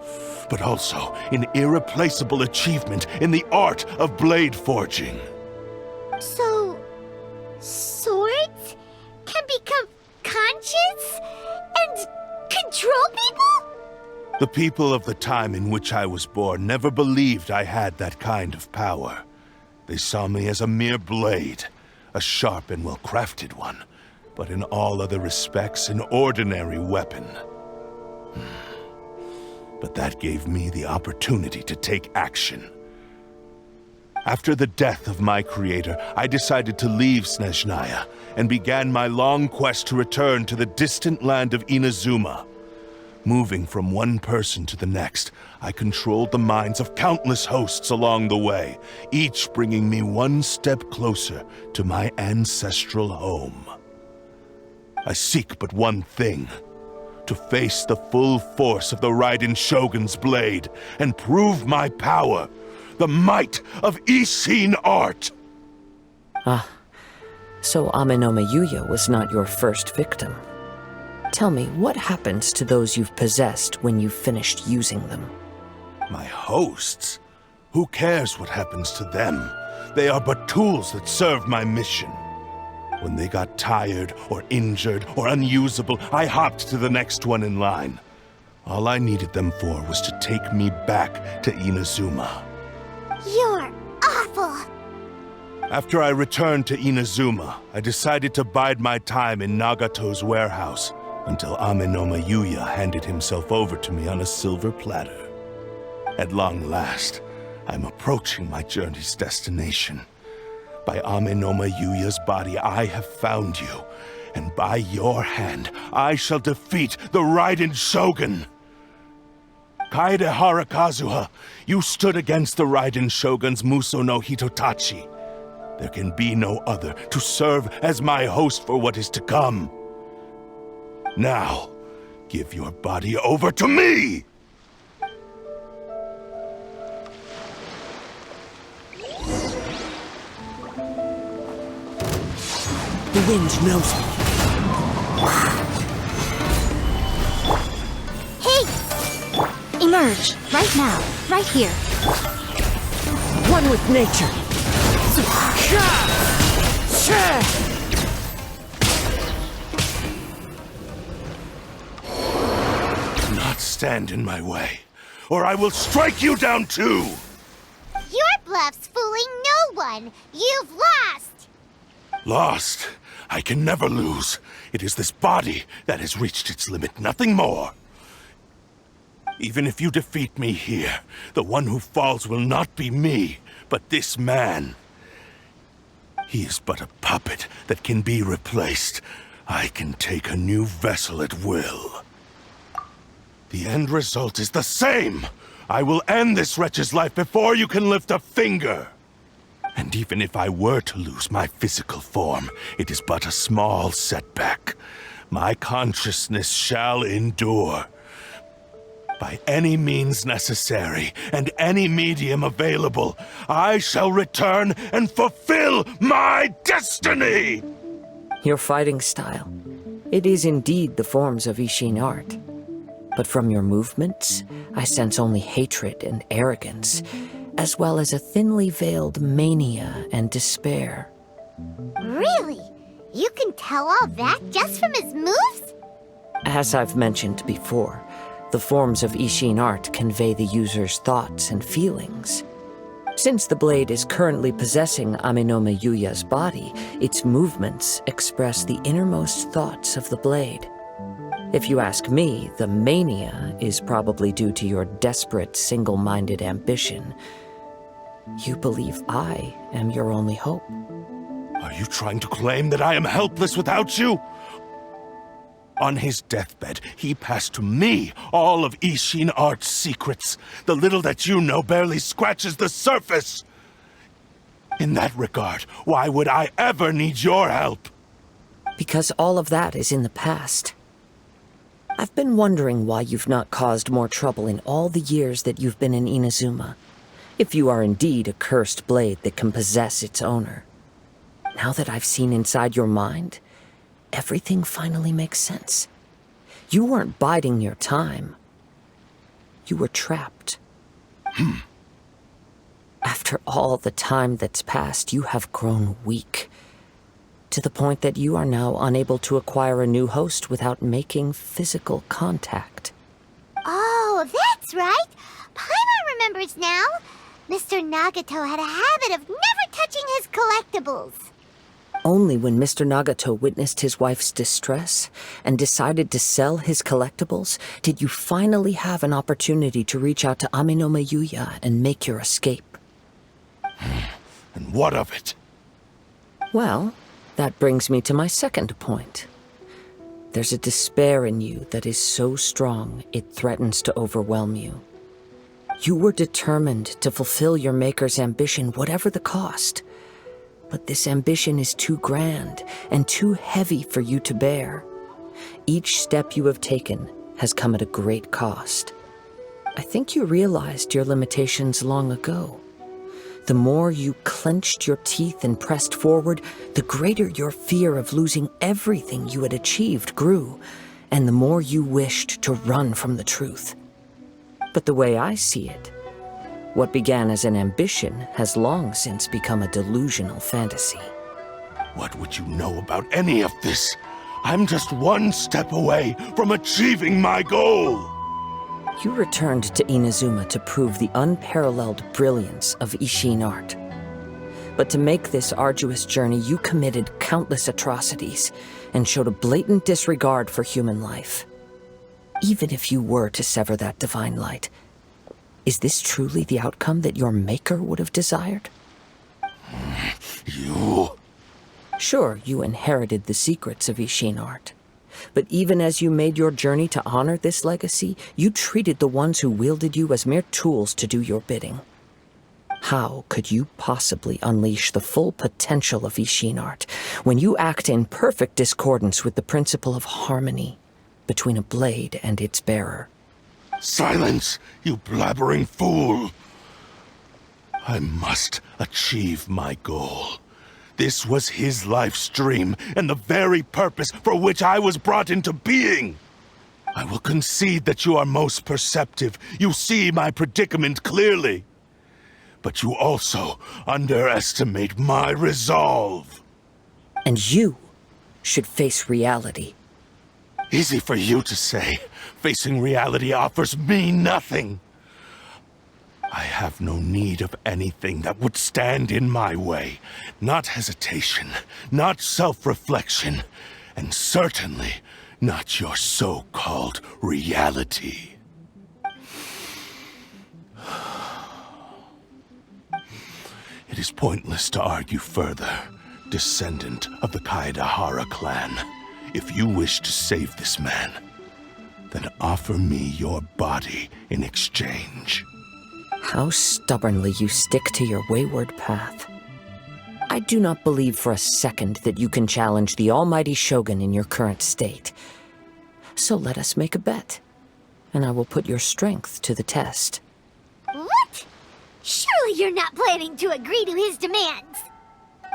but also an irreplaceable achievement in the art of blade forging. So, swords can become conscious and control people? The people of the time in which I was born never believed I had that kind of power. They saw me as a mere blade, a sharp and well-crafted one, but in all other respects an ordinary weapon. But that gave me the opportunity to take action. After the death of my creator, I decided to leave Snezhnaya and began my long quest to return to the distant land of Inazuma. Moving from one person to the next, I controlled the minds of countless hosts along the way, each bringing me one step closer to my ancestral home. I seek but one thing: to face the full force of the Raiden Shogun's blade and prove my power. The might of Isshin art! So Ame no Mayuya was not your first victim. Tell me, what happens to those you've possessed when you've finished using them? My hosts? Who cares what happens to them? They are but tools that serve my mission. When they got tired, or injured, or unusable, I hopped to the next one in line. All I needed them for was to take me back to Inazuma. You're awful! After I returned to Inazuma, I decided to bide my time in Nagato's warehouse until Ame no Mayuya handed himself over to me on a silver platter. At long last, I'm approaching my journey's destination. By Ame no Mayuya's body, I have found you, and by your hand, I shall defeat the Raiden Shogun! Kaedehara Kazuha, you stood against the Raiden Shogun's Muso no Hitotachi. There can be no other to serve as my host for what is to come. Now, give your body over to me! The wind knows me. Hey! Emerge, right now, right here. One with nature. Do not stand in my way, or I will strike you down too! Your bluff's fooling no one! You've lost! Lost? I can never lose. It is this body that has reached its limit, nothing more. Even if you defeat me here, the one who falls will not be me, but this man. He is but a puppet that can be replaced. I can take a new vessel at will. The end result is the same! I will end this wretch's life before you can lift a finger! And even if I were to lose my physical form, it is but a small setback. My consciousness shall endure. By any means necessary, and any medium available, I shall return and fulfill my destiny! Your fighting style. It is indeed the forms of Isshin art. But from your movements, I sense only hatred and arrogance, as well as a thinly veiled mania and despair. Really? You can tell all that just from his moves? As I've mentioned before, the forms of Isshin art convey the user's thoughts and feelings. Since the blade is currently possessing Aminome Yuya's body, its movements express the innermost thoughts of the blade. If you ask me, the mania is probably due to your desperate, single-minded ambition. You believe I am your only hope. Are you trying to claim that I am helpless without you? On his deathbed, he passed to me all of Isshin art's secrets. The little that you know barely scratches the surface. In that regard, why would I ever need your help? Because all of that is in the past. I've been wondering why you've not caused more trouble in all the years that you've been in Inazuma. If you are indeed a cursed blade that can possess its owner. Now that I've seen inside your mind, everything finally makes sense. You weren't biding your time. You were trapped. After all the time that's passed, you have grown weak. To the point that you are now unable to acquire a new host without making physical contact. Oh, that's right. Paimon remembers now. Mr. Nagato had a habit of never touching his collectibles. Only when Mr. Nagato witnessed his wife's distress and decided to sell his collectibles did you finally have an opportunity to reach out to Aminome Yuya and make your escape. And what of it? Well, that brings me to my second point. There's a despair in you that is so strong it threatens to overwhelm you. You were determined to fulfill your maker's ambition, whatever the cost. But this ambition is too grand and too heavy for you to bear. Each step you have taken has come at a great cost. I think you realized your limitations long ago. The more you clenched your teeth and pressed forward, the greater your fear of losing everything you had achieved grew, and the more you wished to run from the truth. But the way I see it, what began as an ambition has long since become a delusional fantasy. What would you know about any of this? I'm just one step away from achieving my goal! You returned to Inazuma to prove the unparalleled brilliance of Isshin art. But to make this arduous journey, you committed countless atrocities and showed a blatant disregard for human life. Even if you were to sever that divine light, is this truly the outcome that your maker would have desired? You... Sure, you inherited the secrets of Isshin art. But even as you made your journey to honor this legacy, you treated the ones who wielded you as mere tools to do your bidding. How could you possibly unleash the full potential of Isshin art when you act in perfect discordance with the principle of harmony between a blade and its bearer? Silence, you blabbering fool! I must achieve my goal. This was his life's dream, and the very purpose for which I was brought into being. I will concede that you are most perceptive. You see my predicament clearly. But you also underestimate my resolve. And you should face reality. Easy for you to say. Facing reality offers me nothing. I have no need of anything that would stand in my way. Not hesitation, not self-reflection, and certainly not your so-called reality. It is pointless to argue further. descendant of the Kaedahara clan. If you wish to save this man, then offer me your body in exchange. How stubbornly you stick to your wayward path. I do not believe for a second that you can challenge the almighty Shogun in your current state. So let us make a bet, and I will put your strength to the test. What? Surely you're not planning to agree to his demands.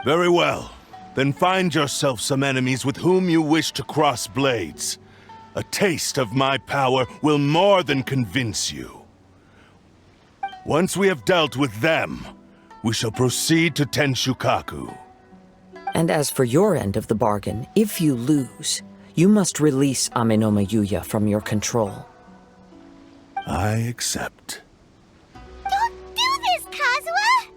Very well. Then find yourself some enemies with whom you wish to cross blades. A taste of my power will more than convince you. Once we have dealt with them, we shall proceed to Tenshukaku. And as for your end of the bargain, if you lose, you must release Amenoma Yuya from your control. I accept. Don't do this, Kazuha!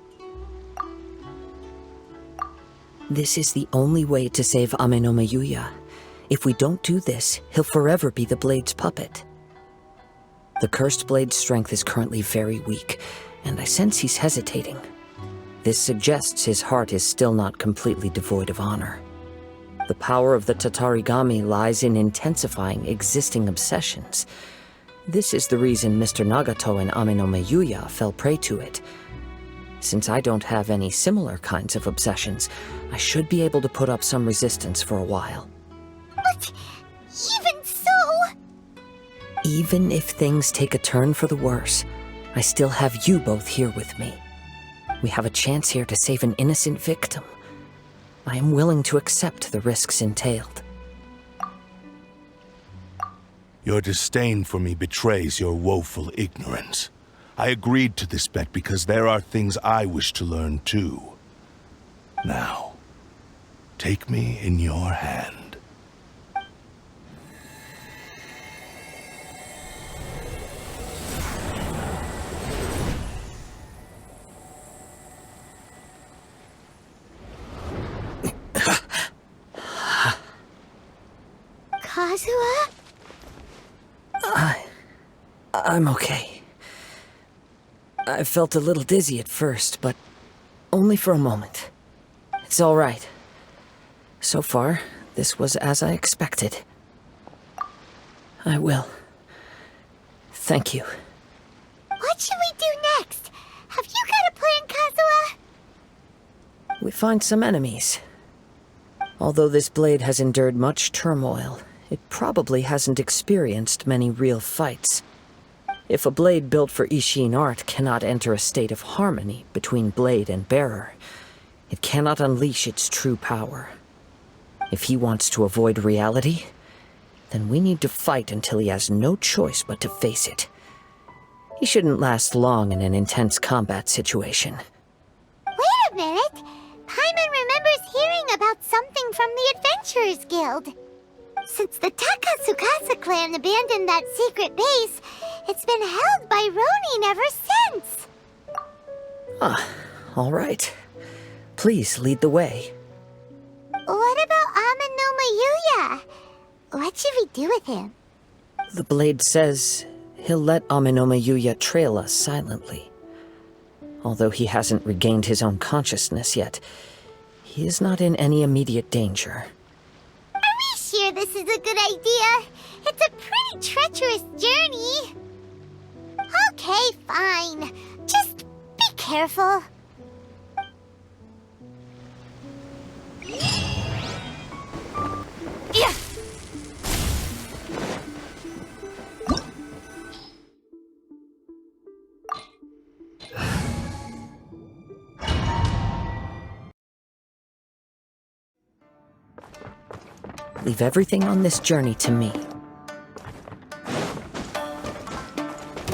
This is the only way to save Amenoma Yuya. If we don't do this, he'll forever be the Blade's puppet. The Cursed Blade's strength is currently very weak, and I sense he's hesitating. This suggests his heart is still not completely devoid of honor. The power of the Tatarigami lies in intensifying existing obsessions. This is the reason Mr. Nagato and Amenoma Yuya fell prey to it. Since I don't have any similar kinds of obsessions, I should be able to put up some resistance for a while. But even so... Even if things take a turn for the worse, I still have you both here with me. We have a chance here to save an innocent victim. I am willing to accept the risks entailed. Your disdain for me betrays your woeful ignorance. I agreed to this bet because there are things I wish to learn too. Now, take me in your hand. Kazuha? I'm okay. I felt a little dizzy at first, but only for a moment. It's all right. So far, this was as I expected. I will. Thank you. What should we do next? Have you got a plan, Kazuha? We find some enemies. Although this blade has endured much turmoil, it probably hasn't experienced many real fights. If a blade built for Isshin art cannot enter a state of harmony between blade and bearer, it cannot unleash its true power. If he wants to avoid reality, then we need to fight until he has no choice but to face it. He shouldn't last long in an intense combat situation. Wait a minute! Paimon remembers hearing about something from the Adventurers Guild. Since the Takatsukasa clan abandoned that secret base, it's been held by Ronin ever since. All right. Please lead the way. What about Amenoma Yuya? What should we do with him? The blade says he'll let Amenoma Yuya trail us silently. Although he hasn't regained his own consciousness yet, he is not in any immediate danger. Are we sure this is a good idea? It's a pretty treacherous journey. Okay, fine. Just be careful. Yeah. Leave everything on this journey to me.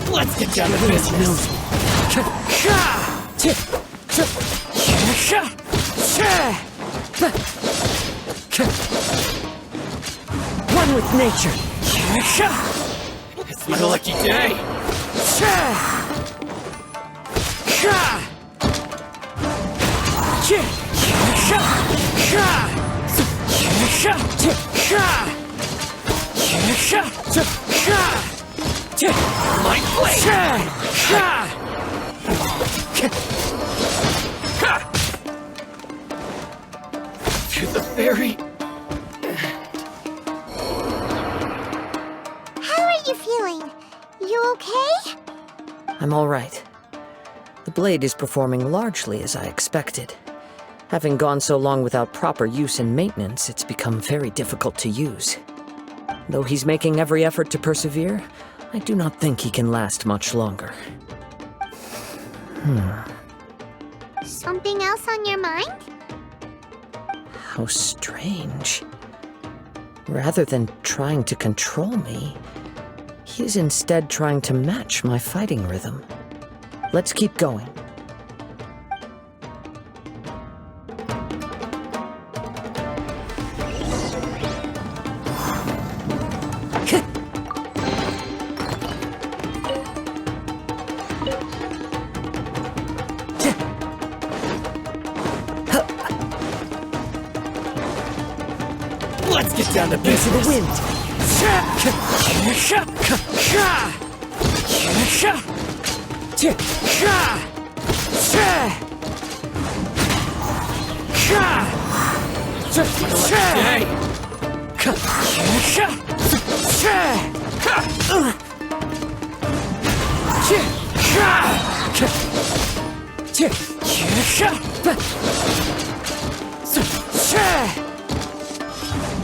Let's get down to business. One with nature. It's my lucky day. My blade! To the very... How are you feeling? You okay? I'm all right. The blade is performing largely as I expected. Having gone so long without proper use and maintenance, it's become very difficult to use. Though he's making every effort to persevere, I do not think he can last much longer. Something else on your mind? How strange. Rather than trying to control me, he is instead trying to match my fighting rhythm. Let's keep going. Let's get down to business. Into the wind.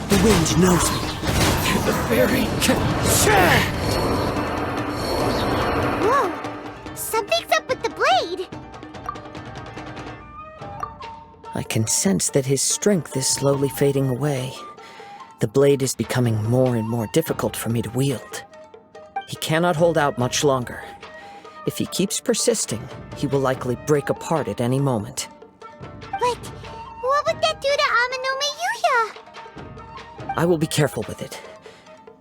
The wind knows me. To the very... Whoa! Something's up with the blade! I can sense that his strength is slowly fading away. The blade is becoming more and more difficult for me to wield. He cannot hold out much longer. If he keeps persisting, he will likely break apart at any moment. But what would that do to Mihoyo? I will be careful with it.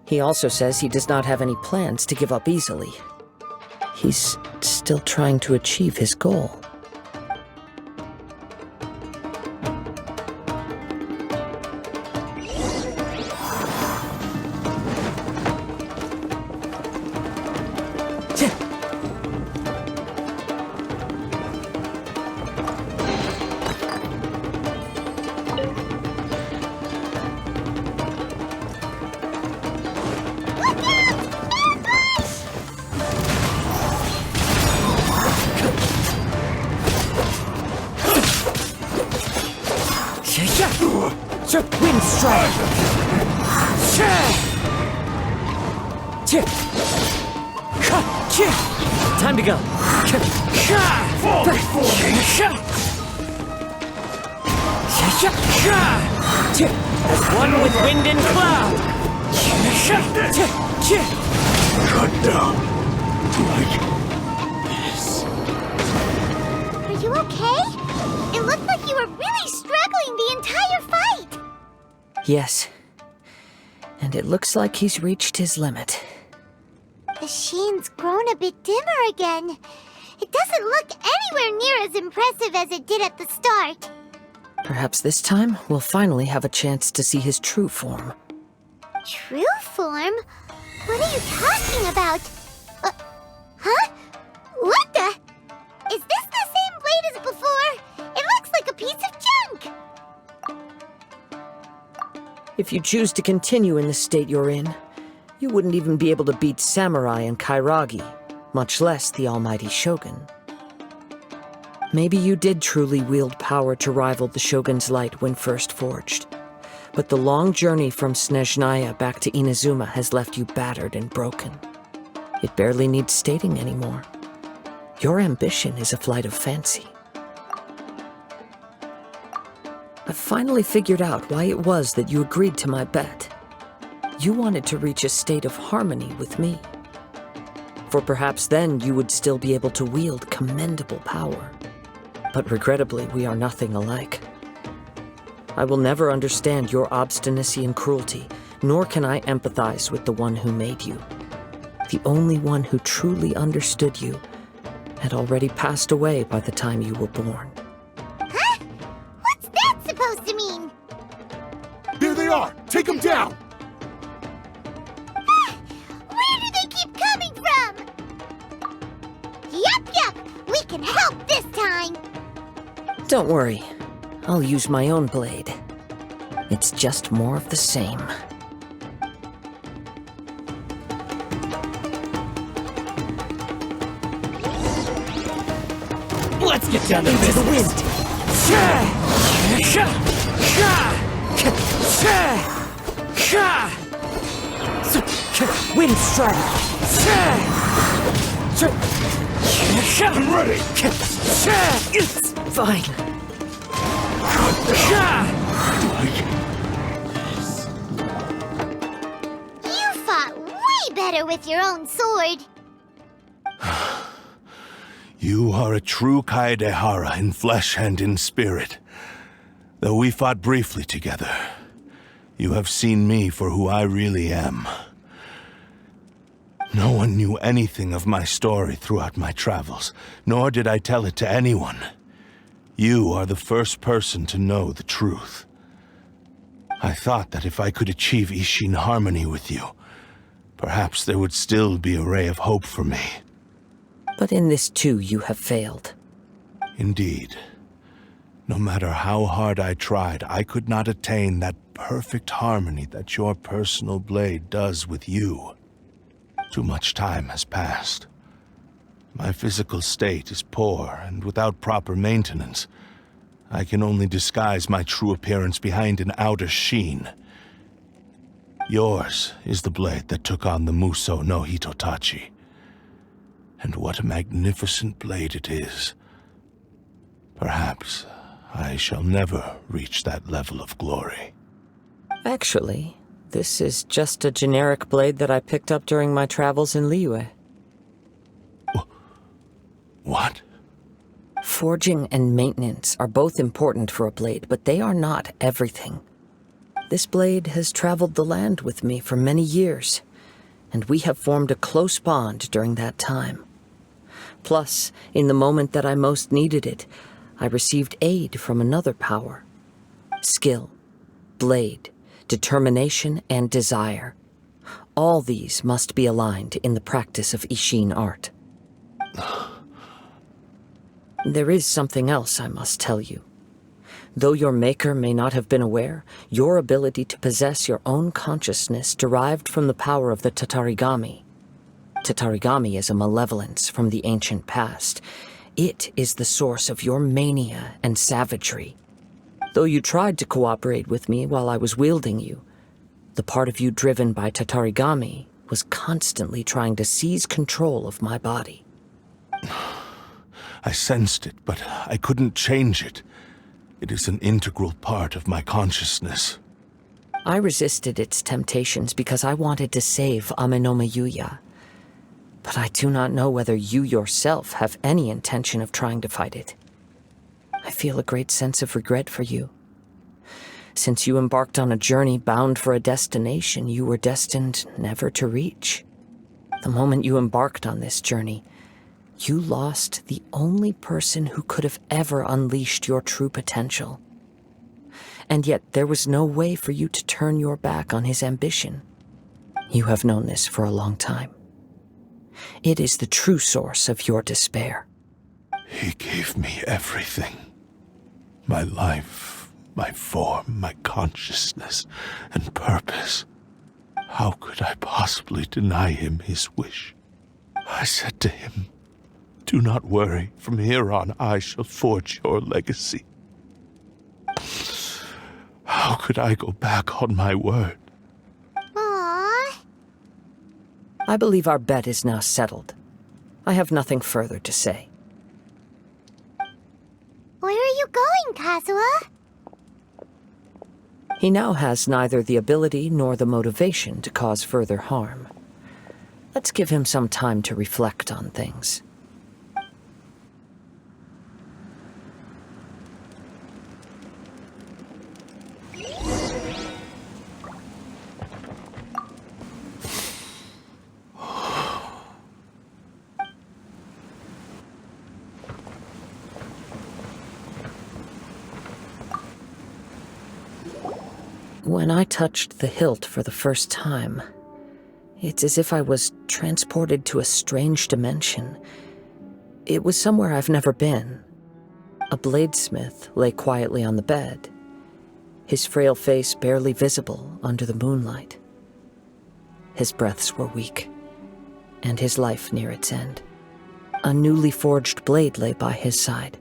He also says he does not have any plans to give up easily. He's still trying to achieve his goal. Wind strike! Time to go! Fall before me! As one with wind and cloud! Cut down like this. Are you okay? It looked like you were really struggling the entire fight! Yes. And it looks like he's reached his limit. The sheen's grown a bit dimmer again. It doesn't look anywhere near as impressive as it did at the start. Perhaps this time, we'll finally have a chance to see his true form. True form? What are you talking about? Huh? What the? Is this the same blade as before? It looks like a piece of junk! If you choose to continue in the state you're in, you wouldn't even be able to beat Samurai and Kairagi, much less the almighty Shogun. Maybe you did truly wield power to rival the Shogun's light when first forged. But the long journey from Snezhnaya back to Inazuma has left you battered and broken. It barely needs stating anymore. Your ambition is a flight of fancy. I've finally figured out why it was that you agreed to my bet. You wanted to reach a state of harmony with me. For perhaps then you would still be able to wield commendable power. But regrettably, we are nothing alike. I will never understand your obstinacy and cruelty, nor can I empathize with the one who made you. The only one who truly understood you had already passed away by the time you were born. Huh? What's that supposed to mean? There they are! Take them down! Where do they keep coming from? Yup, we can help this time! Don't worry. I'll use my own blade. It's just more of the same. Let's get down to business. Wind strike! I'm ready! Fine. You fought way better with your own sword. You are a true Kaedehara in flesh and in spirit. Though we fought briefly together, you have seen me for who I really am. No one knew anything of my story throughout my travels, nor did I tell it to anyone. You are the first person to know the truth. I thought that if I could achieve Isshin harmony with you, perhaps there would still be a ray of hope for me. But in this too, you have failed. Indeed. No matter how hard I tried, I could not attain that perfect harmony that your personal blade does with you. Too much time has passed. My physical state is poor, and without proper maintenance, I can only disguise my true appearance behind an outer sheen. Yours is the blade that took on the Muso no Hitotachi. And what a magnificent blade it is. Perhaps I shall never reach that level of glory. Actually, this is just a generic blade that I picked up during my travels in Liyue. What? Forging and maintenance are both important for a blade, but they are not everything. This blade has traveled the land with me for many years, and we have formed a close bond during that time. Plus, in the moment that I most needed it, I received aid from another power. Skill, blade, determination, and desire. All these must be aligned in the practice of Isshin art. There is something else I must tell you. Though your maker may not have been aware, your ability to possess your own consciousness derived from the power of the Tatarigami. Tatarigami is a malevolence from the ancient past. It is the source of your mania and savagery. Though you tried to cooperate with me while I was wielding you, the part of you driven by Tatarigami was constantly trying to seize control of my body. I sensed it, but I couldn't change it. It is an integral part of my consciousness. I resisted its temptations because I wanted to save Amenoma Yuya. But I do not know whether you yourself have any intention of trying to fight it. I feel a great sense of regret for you. Since you embarked on a journey bound for a destination you were destined never to reach. The moment you embarked on this journey, you lost the only person who could have ever unleashed your true potential. And yet there was no way for you to turn your back on his ambition. You have known this for a long time. It is the true source of your despair. He gave me everything. My life, my form, my consciousness, and purpose. How could I possibly deny him his wish? I said to him, "Do not worry, from here on I shall forge your legacy." How could I go back on my word? Aww. I believe our bet is now settled. I have nothing further to say. Where are you going, Kazuha? He now has neither the ability nor the motivation to cause further harm. Let's give him some time to reflect on things. When I touched the hilt for the first time, it's as if I was transported to a strange dimension. It was somewhere I've never been. A bladesmith lay quietly on the bed. his frail face barely visible under the moonlight. His breaths were weak, and his life near its end. A newly forged blade lay by his side,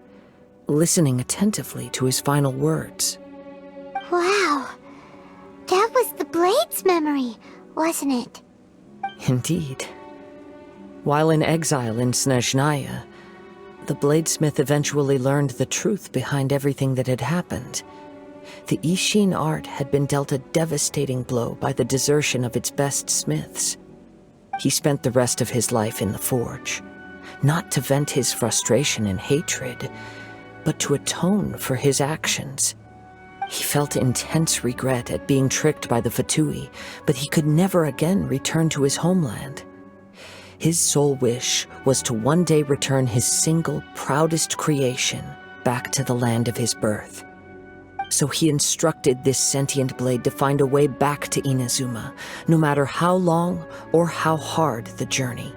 listening attentively to his final words. Wow. That was the blade's memory, wasn't it? Indeed. While in exile in Snezhnaya, the bladesmith eventually learned the truth behind everything that had happened. The Isshin art had been dealt a devastating blow by the desertion of its best smiths. He spent the rest of his life in the forge, not to vent his frustration and hatred, but to atone for his actions. He felt intense regret at being tricked by the Fatui, but he could never again return to his homeland. His sole wish was to one day return his single, proudest creation back to the land of his birth. So he instructed this sentient blade to find a way back to Inazuma, no matter how long or how hard the journey.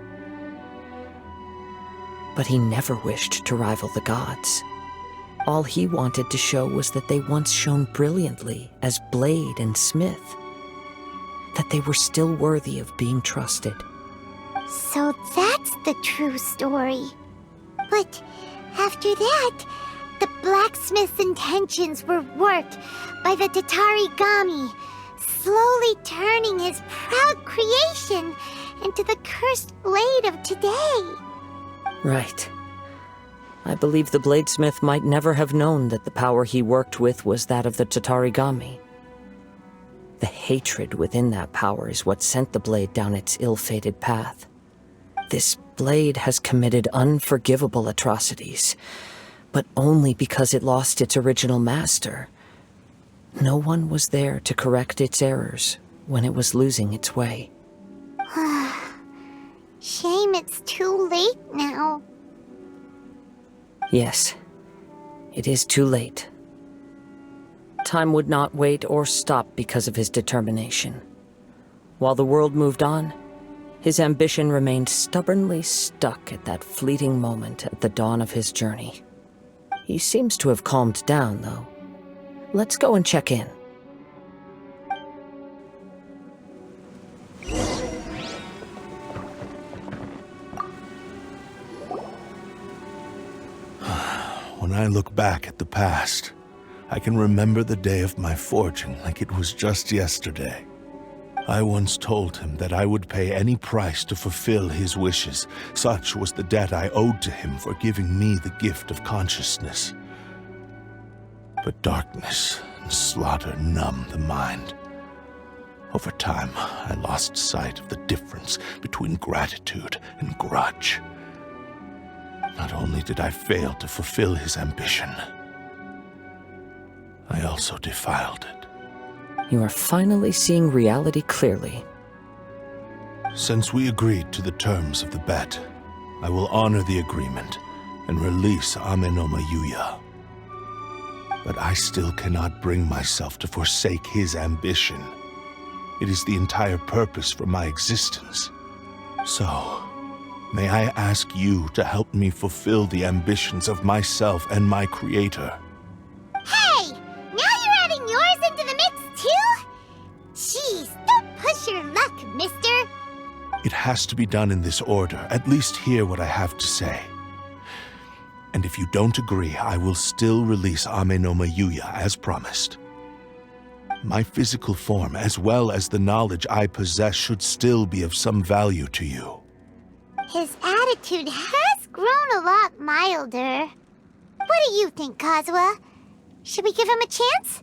But he never wished to rival the gods. All he wanted to show was that they once shone brilliantly as blade and smith, that they were still worthy of being trusted. So that's the true story. But after that, the blacksmith's intentions were worked by the Tatarigami, slowly turning his proud creation into the cursed blade of today. Right. I believe the bladesmith might never have known that the power he worked with was that of the Tatarigami. The hatred within that power is what sent the blade down its ill-fated path. This blade has committed unforgivable atrocities, but only because it lost its original master. No one was there to correct its errors when it was losing its way. Shame it's too late now. Yes, it is too late. Time would not wait or stop because of his determination. While the world moved on, his ambition remained stubbornly stuck at that fleeting moment at the dawn of his journey. He seems to have calmed down, though. Let's go and check in. When I look back at the past, I can remember the day of my forging like it was just yesterday. I once told him that I would pay any price to fulfill his wishes. Such was the debt I owed to him for giving me the gift of consciousness. But darkness and slaughter numbed the mind. Over time, I lost sight of the difference between gratitude and grudge. Not only did I fail to fulfill his ambition, I also defiled it. You are finally seeing reality clearly. Since we agreed to the terms of the bet, I will honor the agreement and release Ame no Mayuya. But I still cannot bring myself to forsake his ambition. It is the entire purpose for my existence. So, may I ask you to help me fulfill the ambitions of myself and my creator? Hey! Now you're adding yours into the mix, too? Jeez, don't push your luck, mister. It has to be done in this order. At least hear what I have to say. And if you don't agree, I will still release Ame no Mayuya as promised. My physical form, as well as the knowledge I possess, should still be of some value to you. His attitude has grown a lot milder. What do you think, Kazuha? Should we give him a chance?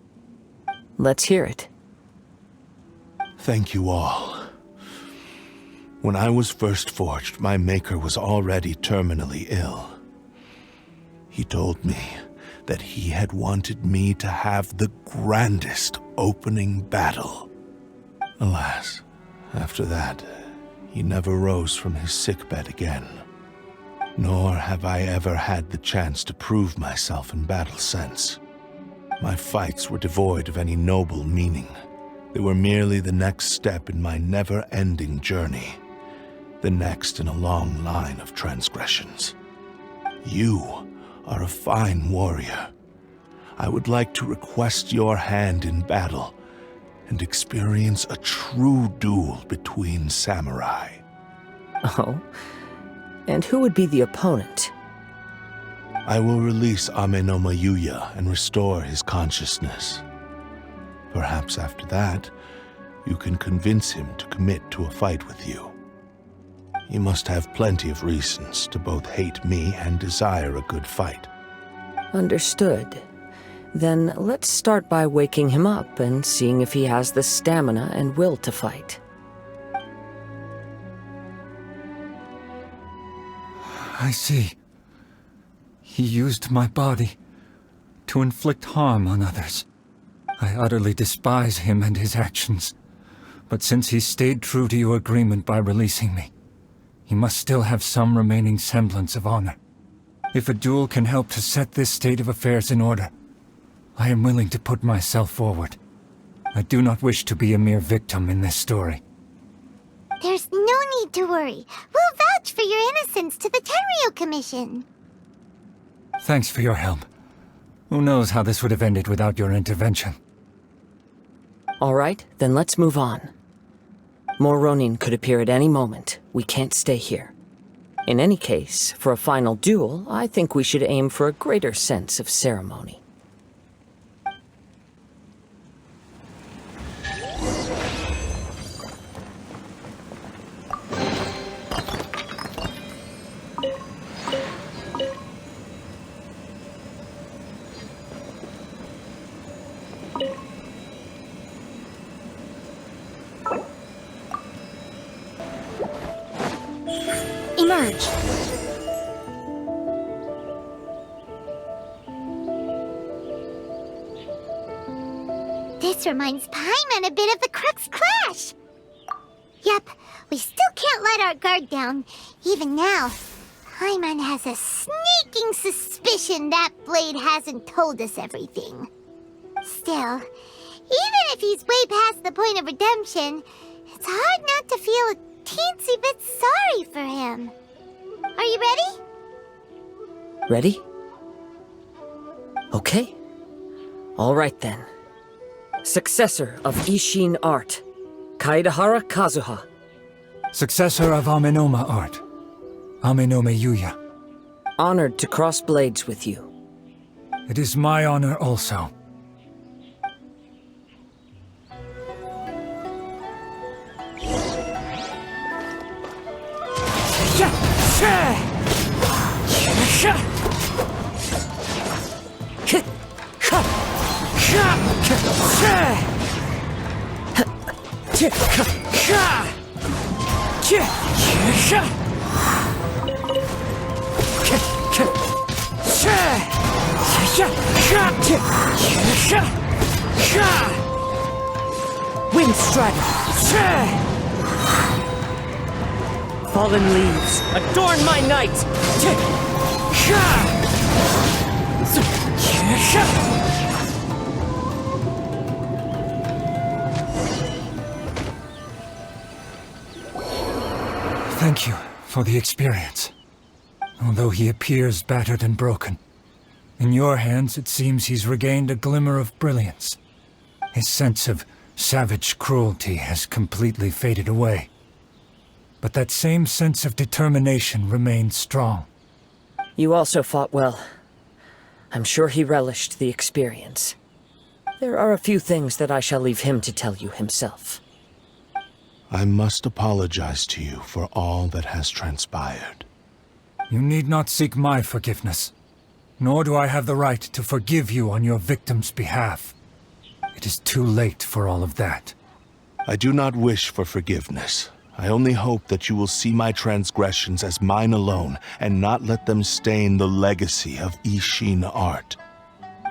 Let's hear it. Thank you all. When I was first forged, my maker was already terminally ill. He told me that he had wanted me to have the grandest opening battle. Alas, after that, he never rose from his sickbed again. Nor have I ever had the chance to prove myself in battle since. My fights were devoid of any noble meaning. They were merely the next step in my never-ending journey. The next in a long line of transgressions. You are a fine warrior. I would like to request your hand in battle and experience a true duel between samurai. Oh? And who would be the opponent? I will release Amenoma Yuya and restore his consciousness. Perhaps after that, you can convince him to commit to a fight with you. He must have plenty of reasons to both hate me and desire a good fight. Understood. Then let's start by waking him up and seeing if he has the stamina and will to fight. I see. He used my body to inflict harm on others. I utterly despise him and his actions. But since he stayed true to your agreement by releasing me, he must still have some remaining semblance of honor. If a duel can help to set this state of affairs in order, I am willing to put myself forward. I do not wish to be a mere victim in this story. There's no need to worry. We'll vouch for your innocence to the Tenryo Commission. Thanks for your help. Who knows how this would have ended without your intervention. All right, then let's move on. More Ronin could appear at any moment. We can't stay here. In any case, for a final duel, I think we should aim for a greater sense of ceremony. Emerge. This reminds Paimon a bit of the Crux Clash. Yep, we still can't let our guard down. Even now, Paimon has a sneaking suspicion that blade hasn't told us everything. Still, even if he's way past the point of redemption, it's hard not to feel a teensy bit sorry for him. Are you ready? Ready? Okay. All right then. Successor of Isshin art, Kaedahara Kazuha. Successor of Amenoma art, Amenoma Yuya. Honored to cross blades with you. It is my honor also. Wind Strider! Fallen leaves, adorn my night! Thank you for the experience. Although he appears battered and broken, in your hands it seems he's regained a glimmer of brilliance. His sense of savage cruelty has completely faded away. But that same sense of determination remains strong. You also fought well. I'm sure he relished the experience. There are a few things that I shall leave him to tell you himself. I must apologize to you for all that has transpired. You need not seek my forgiveness, nor do I have the right to forgive you on your victim's behalf. It is too late for all of that. I do not wish for forgiveness. I only hope that you will see my transgressions as mine alone and not let them stain the legacy of Isshin art.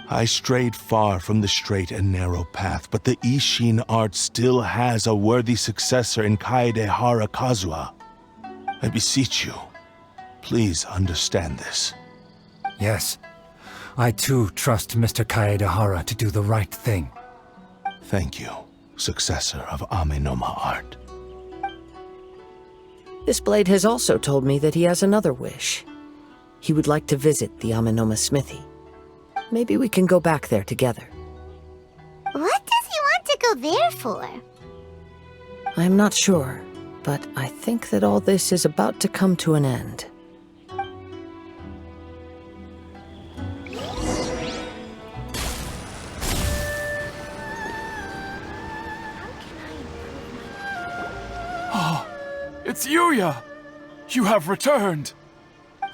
I strayed far from the straight and narrow path, but the Isshin art still has a worthy successor in Kaedahara Kazuha. I beseech you, please understand this. Yes, I too trust Mr. Kaedahara to do the right thing. Thank you, successor of Amenoma art. This blade has also told me that he has another wish. He would like to visit the Amenoma smithy. Maybe we can go back there together. What does he want to go there for? I'm not sure, but I think that all this is about to come to an end. Oh, it's Yuya! You have returned!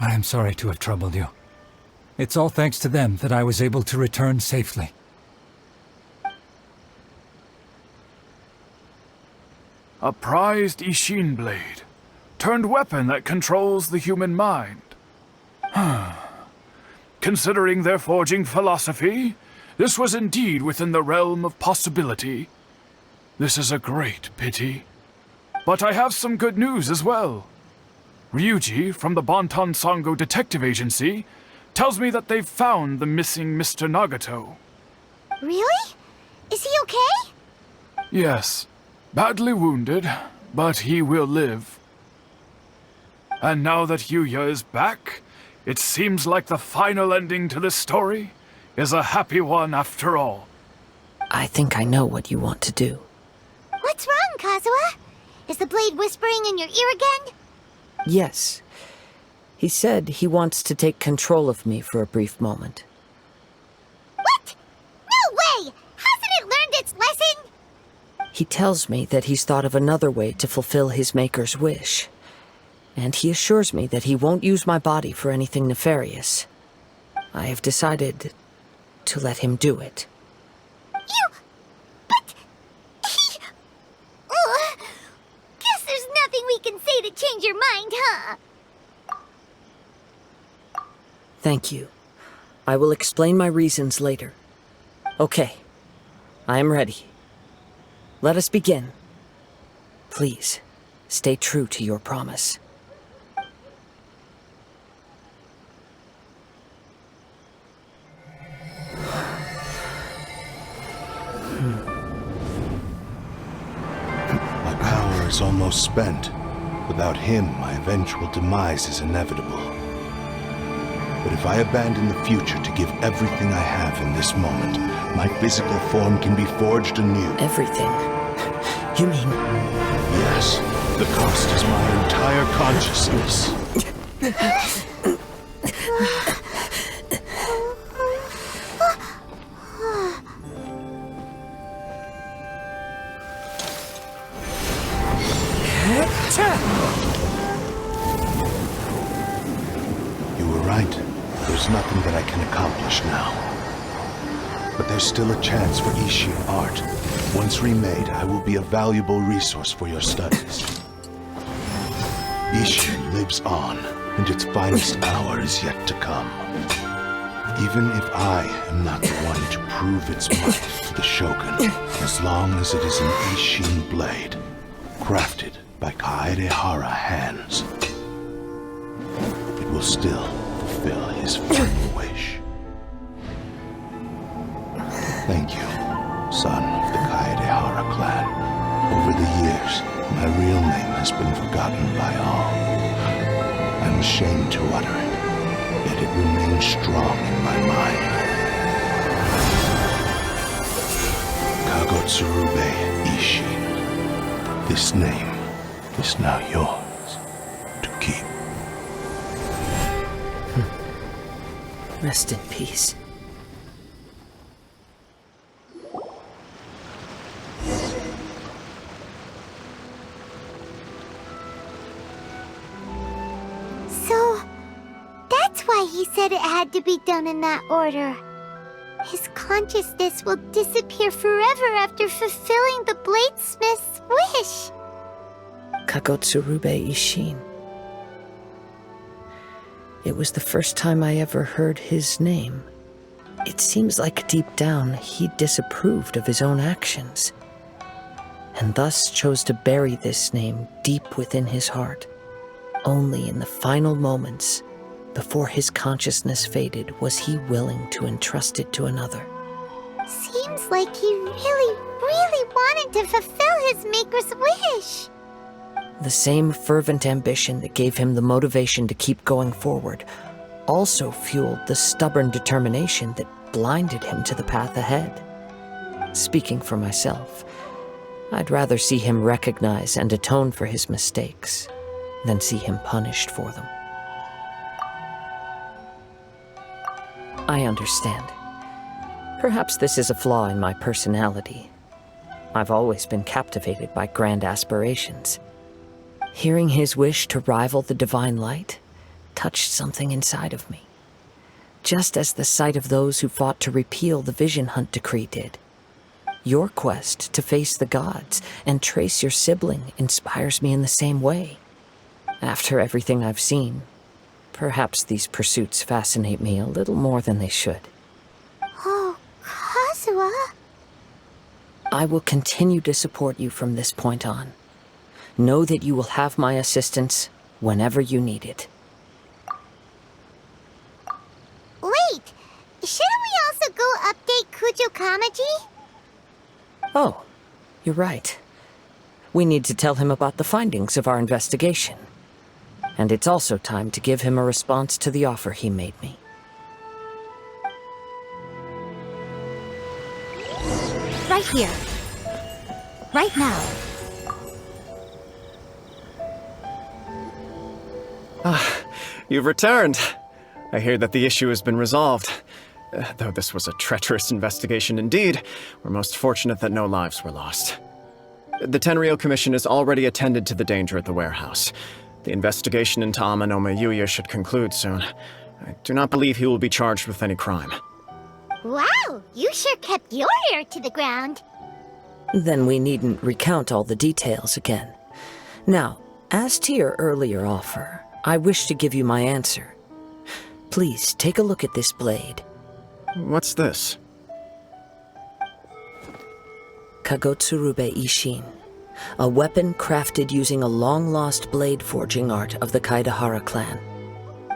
I am sorry to have troubled you. It's all thanks to them that I was able to return safely. A prized Isshin blade, turned weapon that controls the human mind. Considering their forging philosophy, this was indeed within the realm of possibility. This is a great pity. But I have some good news as well. Ryuji, from the Bonton Sango Detective Agency, tells me that they've found the missing Mr. Nagato. Really? Is he okay? Yes. Badly wounded, but he will live. And now that Yuya is back, it seems like the final ending to this story is a happy one after all. I think I know what you want to do. What's wrong, Kazuha? Is the blade whispering in your ear again? Yes. He said he wants to take control of me for a brief moment. What? No way! Hasn't it learned its lesson? He tells me that he's thought of another way to fulfill his maker's wish. And he assures me that he won't use my body for anything nefarious. I have decided to let him do it. But... Guess there's nothing we can say to change your mind, huh? Thank you. I will explain my reasons later. Okay. I am ready. Let us begin. Please, stay true to your promise. My power is almost spent. Without him, my eventual demise is inevitable. But if I abandon the future to give everything I have in this moment, my physical form can be forged anew. Everything? You mean... Yes. The cost is my entire consciousness. You were right. There's nothing that I can accomplish now. But there's still a chance for Isshin art. Once remade, I will be a valuable resource for your studies. Isshin lives on, and its finest hour is yet to come. Even if I am not the one to prove its might to the Shogun, as long as it is an Isshin blade, crafted by Kaedehara hands, it will still fulfill his final wish. Thank you, son of the Kaedehara clan. Over the years, my real name has been forgotten by all. I'm ashamed to utter it, yet it remains strong in my mind. Kagotsurube Isshin. This name is now yours to keep. Rest in peace. So, that's why he said it had to be done in that order. His consciousness will disappear forever after fulfilling the bladesmith's wish. Kagotsurube Isshin. It was the first time I ever heard his name. It seems like deep down he disapproved of his own actions, and thus chose to bury this name deep within his heart. Only in the final moments, before his consciousness faded, was he willing to entrust it to another. Seems like he really wanted to fulfill his maker's wish. The same fervent ambition that gave him the motivation to keep going forward also fueled the stubborn determination that blinded him to the path ahead. Speaking for myself, I'd rather see him recognize and atone for his mistakes than see him punished for them. I understand. Perhaps this is a flaw in my personality. I've always been captivated by grand aspirations. Hearing his wish to rival the divine light touched something inside of me, just as the sight of those who fought to repeal the Vision Hunt decree did. Your quest to face the gods and trace your sibling inspires me in the same way. After everything I've seen, perhaps these pursuits fascinate me a little more than they should. Oh, Kazuha. I will continue to support you from this point on. Know that you will have my assistance whenever you need it. Wait, shouldn't we also go update Kujo Kamaji? Oh, you're right. We need to tell him about the findings of our investigation. And it's also time to give him a response to the offer he made me. Right here. Right now. You've returned. I hear that the issue has been resolved. Though this was a treacherous investigation indeed, we're most fortunate that no lives were lost. The Tenryou Commission has already attended to the danger at the warehouse. The investigation into Amano Mihoyo should conclude soon. I do not believe he will be charged with any crime. Wow, you sure kept your ear to the ground. Then we needn't recount all the details again. Now, as to your earlier offer, I wish to give you my answer. Please take a look at this blade. What's this? Kagotsurube Isshin, a weapon crafted using a long-lost blade forging art of the Kaidahara clan.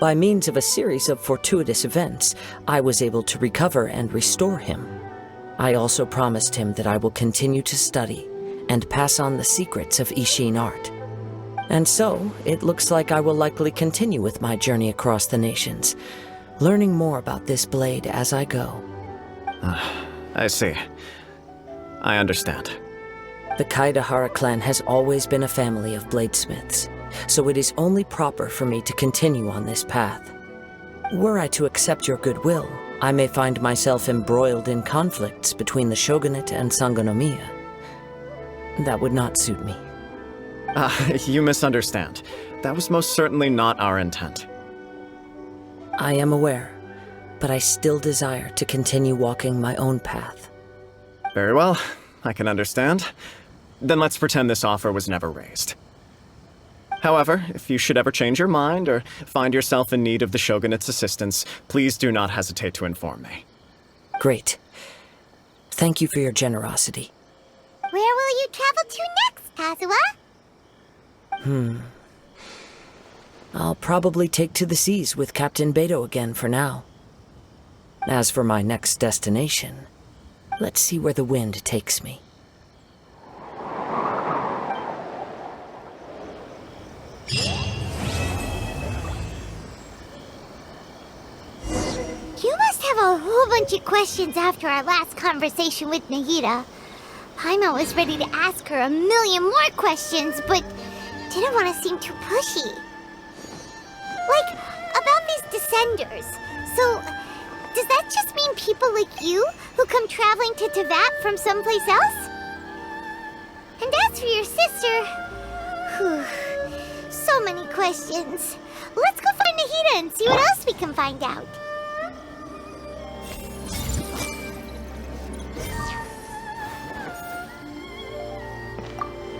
By means of a series of fortuitous events, I was able to recover and restore him. I also promised him that I will continue to study and pass on the secrets of Isshin art. And so, it looks like I will likely continue with my journey across the nations, learning more about this blade as I go. I see. I understand. The Kaidahara clan has always been a family of bladesmiths, so it is only proper for me to continue on this path. Were I to accept your goodwill, I may find myself embroiled in conflicts between the shogunate and Sangonomiya. That would not suit me. You misunderstand. That was most certainly not our intent. I am aware, but I still desire to continue walking my own path. Very well, I can understand. Then let's pretend this offer was never raised. However, if you should ever change your mind or find yourself in need of the Shogunate's assistance, please do not hesitate to inform me. Great. Thank you for your generosity. Where will you travel to next, Kazuha? I'll probably take to the seas with Captain Beto again for now. As for my next destination, let's see where the wind takes me. You must have a whole bunch of questions after our last conversation with Nahida. Paimon was ready to ask her a million more questions, but didn't want to seem too pushy. Like, about these descenders. So, does that just mean people like you who come traveling to Teyvat from someplace else? And as for your sister... Whew, so many questions. Let's go find Nahida and see what else we can find out.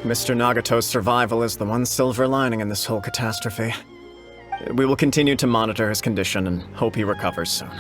Mr. Nagato's survival is the one silver lining in this whole catastrophe. We will continue to monitor his condition and hope he recovers soon.